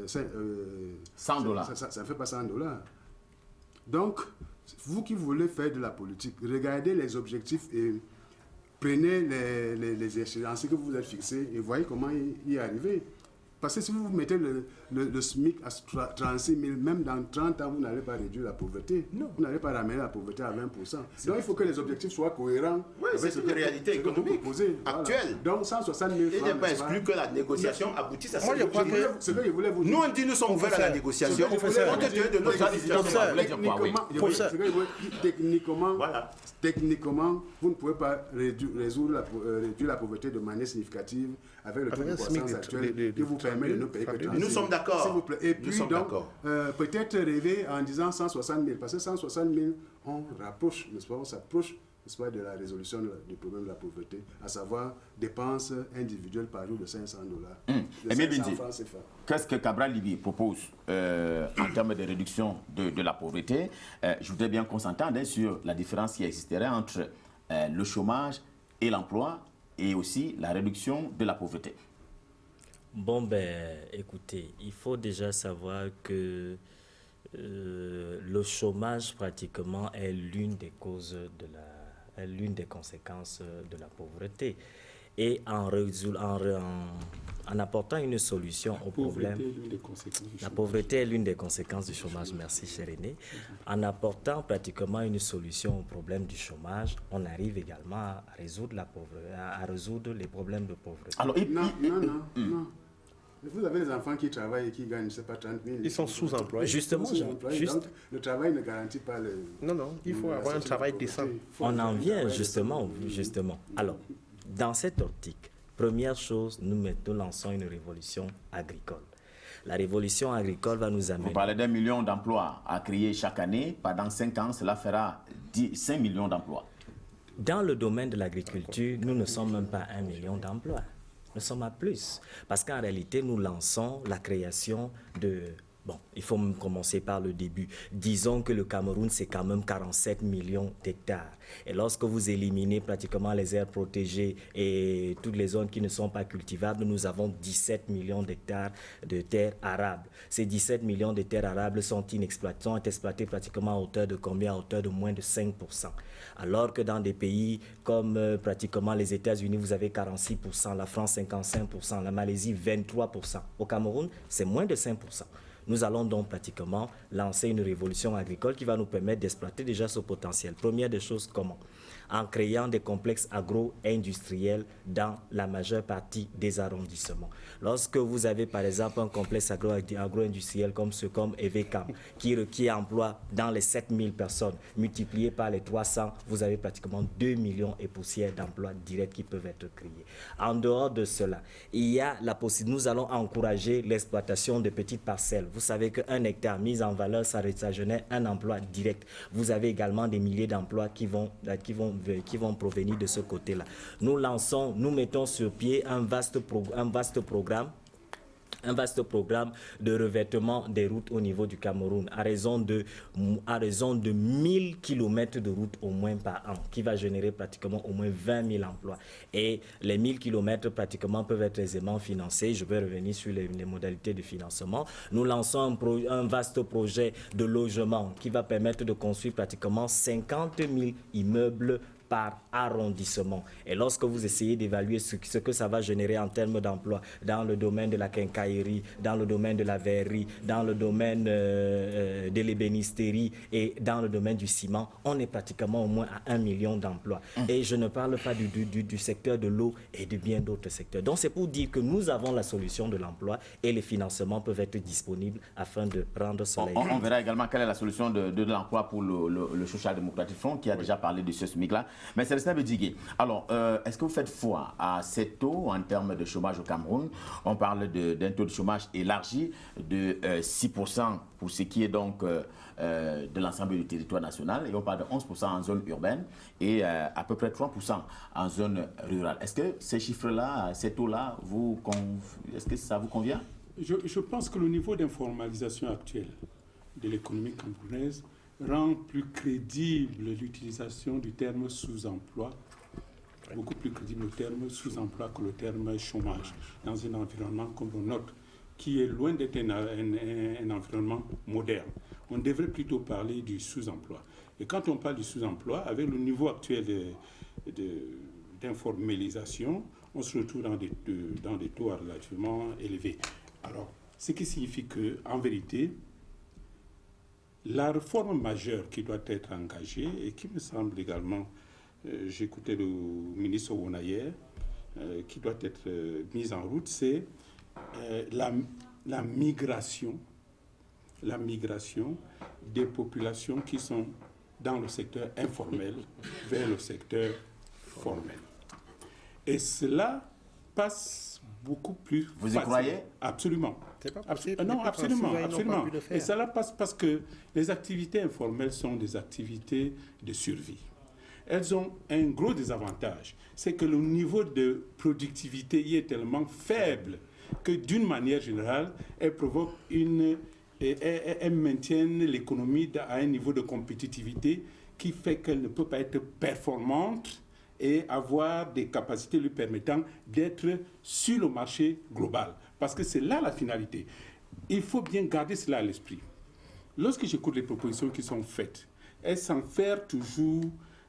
100 $. Ça ne fait pas $100. Donc, vous qui voulez faire de la politique, regardez les objectifs et prenez les échéances que vous vous êtes fixées et voyez comment y arriver. Parce que si vous mettez le SMIC à 36 000, même dans 30 ans, vous n'allez pas réduire la pauvreté. Non. Vous n'allez pas ramener la pauvreté à 20%. Donc il faut que les objectifs soient cohérents. Oui, c'est une réalité économique actuelle. Donc 160 000 francs. Il n'est pas exclu que la négociation aboutisse à ça. Moi, je crois que ce que je voulais vous dire. Nous, on dit nous sommes ouverts à la négociation. Techniquement, vous ne pouvez pas réduire la pauvreté de manière significative avec le taux de croissance actuel qui vous permet de ne payer que 30 000. Nous sommes d'accord. S'il vous plaît. Et puis, donc, peut-être rêver en disant 160 000, parce que 160 000, on rapproche, n'est-ce pas, on s'approche, n'est-ce pas, de la résolution du problème de la pauvreté, à savoir dépenses individuelles par jour de $500. Emile Bindi, qu'est-ce que Cabral Libye propose en termes de réduction de la pauvreté? Je voudrais bien qu'on s'entende sur la différence qui existerait entre le chômage et l'emploi et aussi la réduction de la pauvreté. Bon, écoutez, il faut déjà savoir que le chômage pratiquement est l'une des causes l'une des conséquences de la pauvreté. Et en apportant une solution au problème, la pauvreté est l'une des conséquences du chômage, merci cher René. En apportant pratiquement une solution au problème du chômage, on arrive également à résoudre les problèmes de pauvreté. Alors, non. Vous avez des enfants qui travaillent et qui gagnent, je ne sais pas, 30 000. Ils sont sous-employés. Justement, donc, le travail ne garantit pas le... Non, il faut avoir un travail décent. On en vient justement. Alors, dans cette optique, première chose, nous lançons une révolution agricole. La révolution agricole va nous amener... Vous parlez d'1 million d'emplois à créer chaque année. Pendant 5 ans, cela fera 5 millions d'emplois. Dans le domaine de l'agriculture, nous ne sommes même pas 1 million d'emplois. Nous sommes à plus. Parce qu'en réalité, nous lançons la création de... Bon, il faut commencer par le début. Disons que le Cameroun, c'est quand même 47 millions d'hectares. Et lorsque vous éliminez pratiquement les aires protégées et toutes les zones qui ne sont pas cultivables, nous avons 17 millions d'hectares de terres arables. Ces 17 millions de terres arables sont exploitées pratiquement à hauteur de combien? À hauteur de moins de 5%. Alors que dans des pays comme pratiquement les États-Unis, vous avez 46%, la France 55%, la Malaisie 23%. Au Cameroun, c'est moins de 5%. Nous allons donc pratiquement lancer une révolution agricole qui va nous permettre d'exploiter déjà ce potentiel. Première des choses, comment? En créant des complexes agro-industriels dans la majeure partie des arrondissements. Lorsque vous avez par exemple un complexe agro-industriel comme Evecam, qui emploie dans les 7000 personnes, multiplié par les 300, vous avez pratiquement 2 millions et poussières d'emplois directs qui peuvent être créés. En dehors de cela, il y a la possibilité, nous allons encourager l'exploitation de petites parcelles. Vous savez qu'un hectare mis en valeur, ça génère un emploi direct. Vous avez également des milliers d'emplois qui vont provenir de ce côté-là. Nous mettons sur pied un vaste programme de revêtement des routes au niveau du Cameroun à raison de 1000 km de routes au moins par an, qui va générer pratiquement au moins 20 000 emplois. Et les 1000 km pratiquement peuvent être aisément financés. Je vais revenir sur les modalités de financement. Nous lançons un vaste projet de logement qui va permettre de construire pratiquement 50 000 immeubles par arrondissement. Et lorsque vous essayez d'évaluer ce que ça va générer en termes d'emploi dans le domaine de la quincaillerie, dans le domaine de la verrerie, dans le domaine de l'ébénisterie et dans le domaine du ciment, on est pratiquement au moins à 1 million d'emplois. Et je ne parle pas du secteur de l'eau et de bien d'autres secteurs. Donc c'est pour dire que nous avons la solution de l'emploi et les financements peuvent être disponibles afin de prendre soleil. On verra également quelle est la solution de l'emploi pour le Social Democratic Front qui a déjà parlé de ce SMIC-là. Mais Célestin Bédigué, alors est-ce que vous faites foi à ces taux en termes de chômage au Cameroun? On parle d'un taux de chômage élargi de 6% pour ce qui est donc de l'ensemble du territoire national, et on parle de 11% en zone urbaine et à peu près 3% en zone rurale. Est-ce que ces chiffres-là, ces taux-là, est-ce que ça vous convient? Je pense que le niveau d'informalisation actuel de l'économie camerounaise rend plus crédible l'utilisation du terme sous-emploi, beaucoup plus crédible le terme sous-emploi que le terme chômage, dans un environnement comme le nôtre, qui est loin d'être un environnement moderne. On devrait plutôt parler du sous-emploi. Et quand on parle du sous-emploi, avec le niveau actuel d'informalisation, on se retrouve dans des taux relativement élevés. Alors, ce qui signifie qu'en vérité, la réforme majeure qui doit être engagée et qui me semble également, j'écoutais le ministre Owona hier, qui doit être mise en route, c'est la migration des populations qui sont dans le secteur informel vers le secteur formel. Et cela passe beaucoup plus facilement. Vous y croyez? Absolument. C'est pas possible. Non, absolument. Et cela passe parce que les activités informelles sont des activités de survie. Elles ont un gros désavantage, c'est que le niveau de productivité y est tellement faible que d'une manière générale, elles provoquent elles maintiennent l'économie à un niveau de compétitivité qui fait qu'elle ne peut pas être performante et avoir des capacités lui permettant d'être sur le marché global. Parce que c'est là la finalité. Il faut bien garder cela à l'esprit. Lorsque j'écoute les propositions qui sont faites, elles s'enferment toujours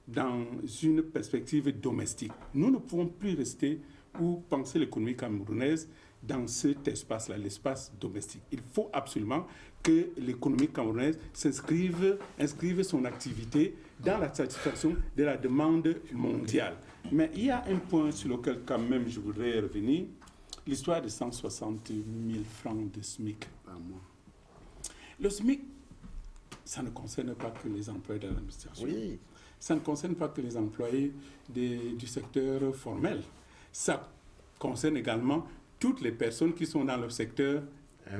dans une perspective domestique. Nous ne pouvons plus rester ou penser l'économie camerounaise dans cet espace-là, l'espace domestique. Il faut absolument que l'économie camerounaise inscrive son activité dans la satisfaction de la demande mondiale. Mais il y a un point sur lequel quand même je voudrais revenir, l'histoire de 160 000 francs de SMIC par mois. Le SMIC, ça ne concerne pas que les employés de l'administration. Oui. Ça ne concerne pas que les employés du secteur formel. Ça concerne également toutes les personnes qui sont dans le secteur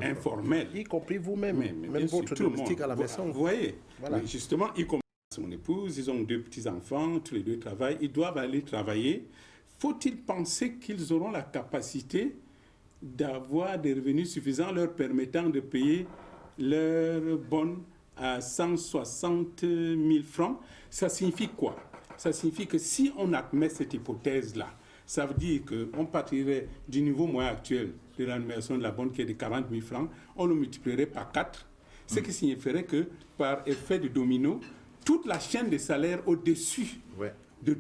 informel. Y compris vous-même, même votre domestique à la maison. Vous voyez, voilà. Justement, y compris son épouse, ils ont 2 petits-enfants, tous les 2 travaillent, ils doivent aller travailler. Faut-il penser qu'ils auront la capacité d'avoir des revenus suffisants leur permettant de payer leurs bonnes à 160 000 francs? Ça signifie quoi? Ça signifie que si on admet cette hypothèse-là, ça veut dire qu'on partirait du niveau moyen actuel de l'animation de la bonne qui est de 40 000 francs, on le multiplierait par 4, ce qui signifierait que par effet de domino, toute la chaîne des salaires au-dessus de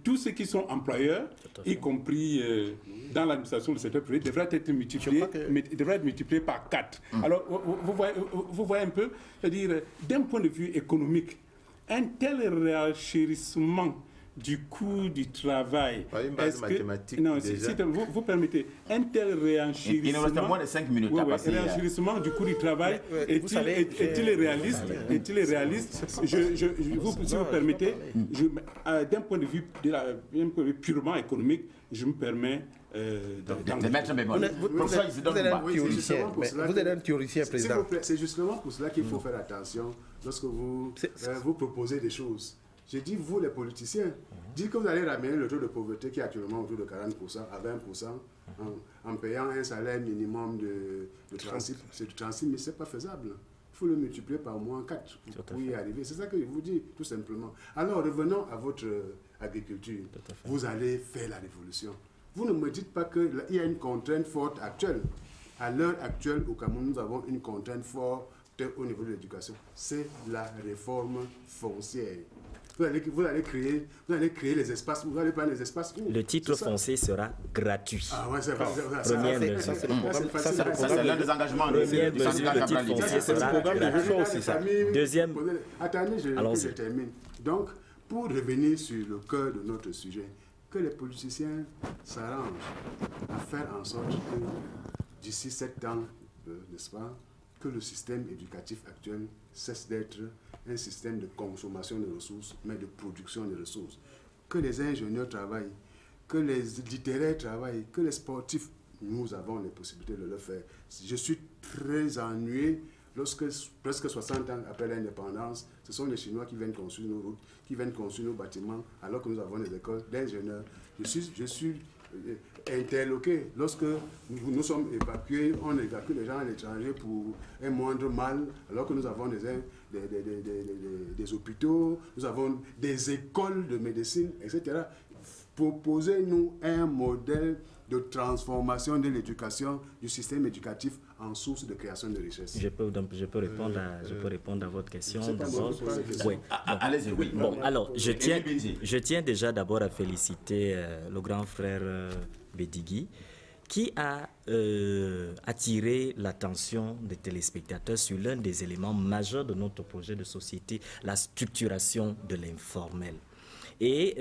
tous ceux qui sont employeurs, y compris dans l'administration du secteur privé, devrait être multiplié par 4. Alors, vous voyez un peu, c'est-à-dire, d'un point de vue économique, un tel réenchérissement du coût du travail. Pas une base mathématique. Non, si vous permettez, un tel réenchirissement. Il nous reste moins de 5 minutes à passer. Réenchirissement du coût du travail est-il réaliste? Est-il réaliste? Si vous permettez, d'un point de vue purement économique, je me permets de mettre un bémol. Vous êtes un théoricien, président. C'est justement pour cela qu'il faut faire attention lorsque vous proposez des choses. J'ai dit, vous les politiciens, dites que vous allez ramener le taux de pauvreté qui est actuellement autour de 40% à 20% en payant un salaire minimum de 36, c'est de 36, mais ce n'est pas faisable. Il faut le multiplier par moins 4 pour y arriver. C'est ça que je vous dis, tout simplement. Alors, revenons à votre agriculture. Vous allez faire la révolution. Vous ne me dites pas qu'il y a une contrainte forte actuelle. À l'heure actuelle, au Cameroun, nous avons une contrainte forte au niveau de l'éducation. C'est la réforme foncière. vous allez créer les espaces, vous allez prendre les espaces où? Le titre foncier sera gratuit. Ah ouais, c'est vrai. Première mesure. Ça, c'est l'un des engagements du syndicat le titre foncier sera gratuit. Deuxième. Attendez, je termine. Donc, pour revenir sur le cœur de notre sujet, que les politiciens s'arrangent à faire en sorte que d'ici 7 ans, n'est-ce pas, que le système éducatif actuel cesse d'être un système de consommation de ressources, mais de production de ressources. Que les ingénieurs travaillent, que les littéraires travaillent, que les sportifs, nous avons les possibilités de le faire. Je suis très ennuyé lorsque, presque 60 ans après l'indépendance, ce sont les Chinois qui viennent construire nos routes, qui viennent construire nos bâtiments, alors que nous avons des écoles d'ingénieurs. Je suis interloqué lorsque nous sommes évacués, on évacue les gens à l'étranger pour un moindre mal, alors que nous avons des hôpitaux, nous avons des écoles de médecine, etc. Proposez-nous un modèle de transformation de l'éducation, du système éducatif en source de création de richesse. Je peux répondre à votre question. Oui. Allez-y, oui. Bon, alors, je tiens déjà d'abord à féliciter le grand frère Bedigui, qui a attiré l'attention des téléspectateurs sur l'un des éléments majeurs de notre projet de société, la structuration de l'informel. Et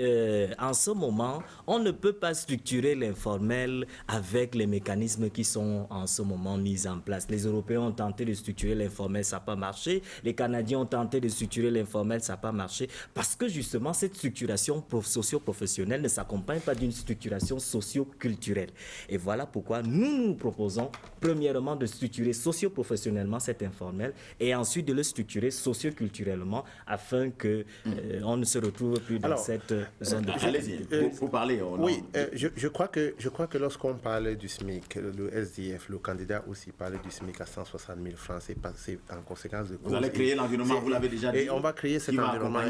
en ce moment, on ne peut pas structurer l'informel avec les mécanismes qui sont en ce moment mis en place. Les Européens ont tenté de structurer l'informel, ça n'a pas marché. Les Canadiens ont tenté de structurer l'informel, ça n'a pas marché. Parce que justement, cette structuration socio-professionnelle ne s'accompagne pas d'une structuration socio-culturelle. Et voilà pourquoi nous proposons, premièrement, de structurer socio-professionnellement cet informel et ensuite de le structurer socio-culturellement afin qu'on ne se retrouve plus dans cette zone de... Allez-y, vous parlez. Oui, je crois que lorsqu'on parle du SMIC, le SDF, le candidat aussi parlait du SMIC à 160 000 francs, c'est passé en conséquence de... Vous allez créer l'environnement, vous l'avez déjà dit. Et on va créer cet environnement.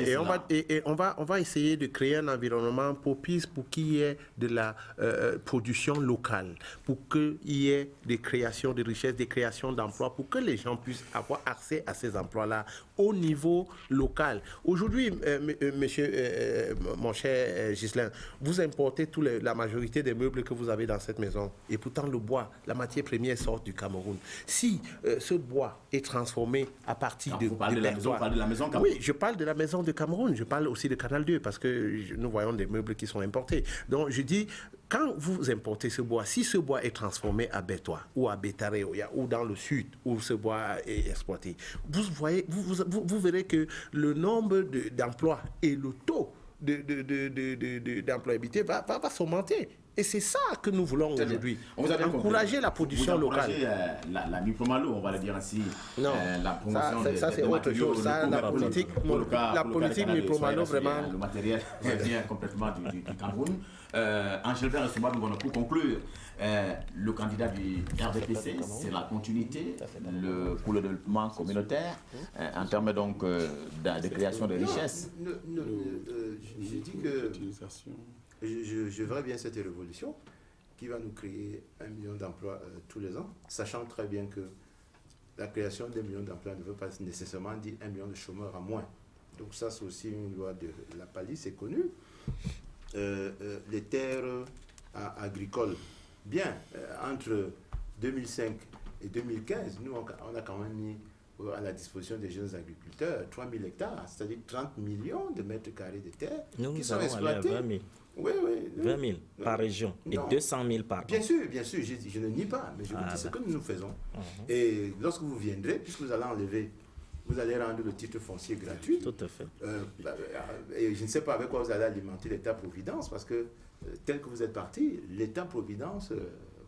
Et on va essayer de créer un environnement propice pour qu'il y ait de la production locale, pour qu'il y ait des créations de richesses, des créations d'emplois, pour que les gens puissent avoir accès à ces emplois-là au niveau local. Aujourd'hui, mon cher Ghislain, vous importez la majorité des meubles que vous avez dans cette maison. Et pourtant, le bois, la matière première sort du Cameroun. Si ce bois est transformé à partir de... Vous parlez de la maison Cameroun? Oui, je parle de la maison de Cameroun. Je parle aussi de Canal 2 parce que nous voyons des meubles qui sont importés. Donc, je dis... Quand vous importez ce bois, si ce bois est transformé à Bétois ou à Bétaréoya ou dans le sud où ce bois est exploité, vous verrez que le nombre d'emplois et le taux d'employabilité va s'augmenter. Et c'est ça que nous voulons aujourd'hui. Encourager la production locale. La Mipromalo, on va le dire ainsi. Non, la promotion ça c'est autre chose. Ça, la politique Mipromalo, vraiment. Le matériel vient complètement du Cameroun. Angèle Berre-Souba, pour conclure, le candidat du RDPC, c'est la continuité pour le développement communautaire en termes donc de création de richesses. Je dis que je verrais bien cette révolution qui va nous créer 1 million d'emplois tous les ans, sachant très bien que la création d'1 million d'emplois ne veut pas nécessairement dire 1 million de chômeurs à moins. Donc ça, c'est aussi une loi de la Pali, c'est connu. Les terres agricoles, bien, entre 2005 et 2015, nous, on a quand même mis à la disposition des jeunes agriculteurs 3 000 hectares, c'est-à-dire 30 millions de mètres carrés de terre qui sont exploités. 20 000. Oui. 20 000 par région et 200 000 par an. Bien sûr, je ne nie pas, mais je vous dis ce que nous faisons. Et lorsque vous viendrez, puisque vous allez enlever, vous allez rendre le titre foncier gratuit. Tout à fait. Et je ne sais pas avec quoi vous allez alimenter l'État-providence, parce que tel que vous êtes parti, l'État-providence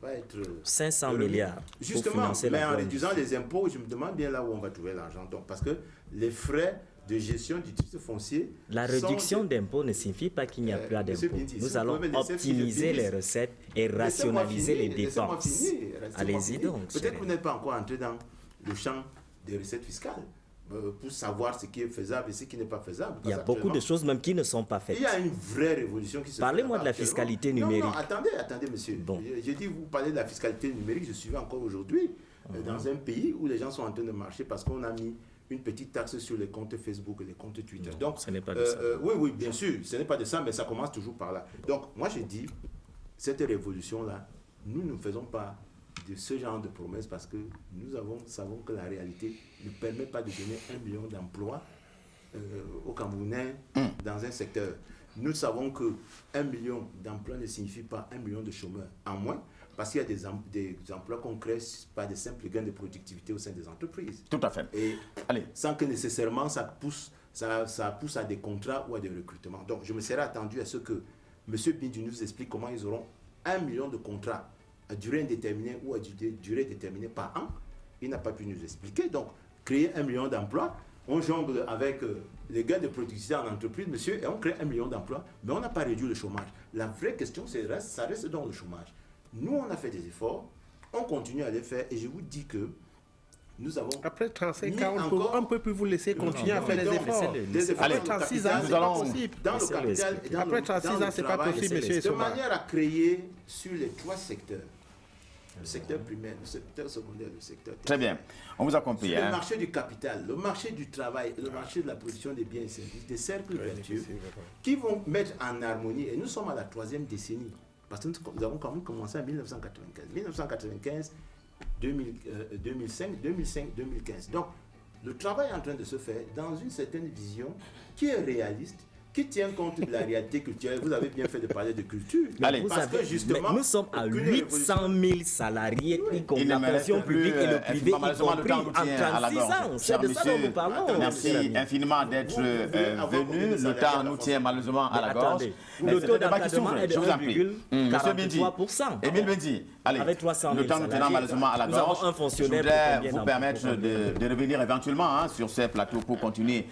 va être... 500 milliards. Justement, mais en réduisant les impôts, je me demande bien là où on va trouver l'argent. Donc, parce que les frais de gestion du titre foncier... La réduction d'impôts ne signifie pas qu'il n'y a plus d'impôts. Nous allons optimiser les recettes et rationaliser les dépenses. Allez-y donc. Peut-être que vous n'êtes pas encore entré dans le champ des recettes fiscales pour savoir ce qui est faisable et ce qui n'est pas faisable. Il y a beaucoup de choses même qui ne sont pas faites. Il y a une vraie révolution qui se fait. Parlez-moi de la fiscalité numérique. Non, attendez, monsieur. Bon. J'ai dit, vous parlez de la fiscalité numérique, je suis encore aujourd'hui dans un pays où les gens sont en train de marcher parce qu'on a mis une petite taxe sur les comptes Facebook et les comptes Twitter. Non, donc, ce n'est pas de ça. Oui, bien sûr, ce n'est pas de ça, mais ça commence toujours par là. Donc, moi, je dis, cette révolution-là, nous ne faisons pas de ce genre de promesses parce que nous savons que la réalité ne permet pas de donner 1 million d'emplois aux Camerounais dans un secteur. Nous savons que 1 million d'emplois ne signifie pas 1 million de chômeurs en moins, parce qu'il y a des emplois qu'on crée par des simples gains de productivité au sein des entreprises. Tout à fait. Et sans que nécessairement ça pousse à des contrats ou à des recrutements. Donc je me serais attendu à ce que M. Bindou nous explique comment ils auront 1 million de contrats à durée indéterminée ou à durée déterminée par an. Il n'a pas pu nous expliquer. Donc créer 1 million d'emplois, on jongle avec les gains de productivité en entreprise, monsieur, et on crée 1 million d'emplois, mais on n'a pas réduit le chômage. La vraie question, ça reste dans le chômage. Nous, on a fait des efforts, on continue à les faire, et je vous dis que nous avons... Après 35 ans, on ne peut plus vous laisser continuer à faire les efforts. Après 36 ans, c'est pas possible. Dans le capital et dans après 36 ans, c'est pas possible, monsieur. De manière à créer sur les 3 secteurs, le secteur primaire, le secteur secondaire, le secteur tertiaire. Très bien, on vous a compris. Le marché du capital, le marché du travail, le marché de la production des biens et services, des cercles vertueux qui vont mettre en harmonie. Et nous sommes à la 3e décennie, parce que nous avons quand même commencé en 1995. 1995, 2005, 2015. Donc, le travail est en train de se faire dans une certaine vision qui est réaliste, qui tient compte de la réalité culturelle. Vous avez bien fait de parler de culture. Allez, parce que justement, nous sommes à 800 000 salariés, y compris la fonction publique et le privé, y compris en 36 ans. C'est de ça dont nous parlons. Merci infiniment d'être venu. Le temps nous tient malheureusement à la gorge. Le taux d'encadrement est de 1,43%. Émile Bindi, allez, le temps nous tient malheureusement à la gorge. Je voudrais vous permettre de revenir éventuellement sur ces plateaux pour continuer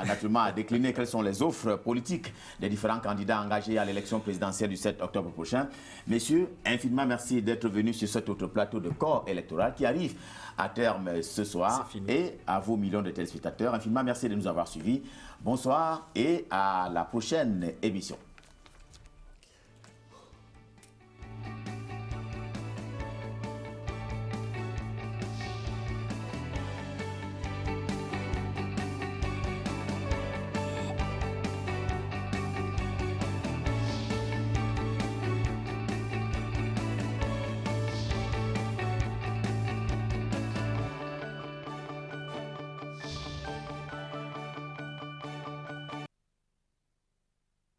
naturellement à décliner quelles sont les offres politique des différents candidats engagés à l'élection présidentielle du 7 octobre prochain. Messieurs, infiniment merci d'être venus sur cet autre plateau de corps électoral qui arrive à terme ce soir. Et à vos millions de téléspectateurs, infiniment merci de nous avoir suivis. Bonsoir et à la prochaine émission.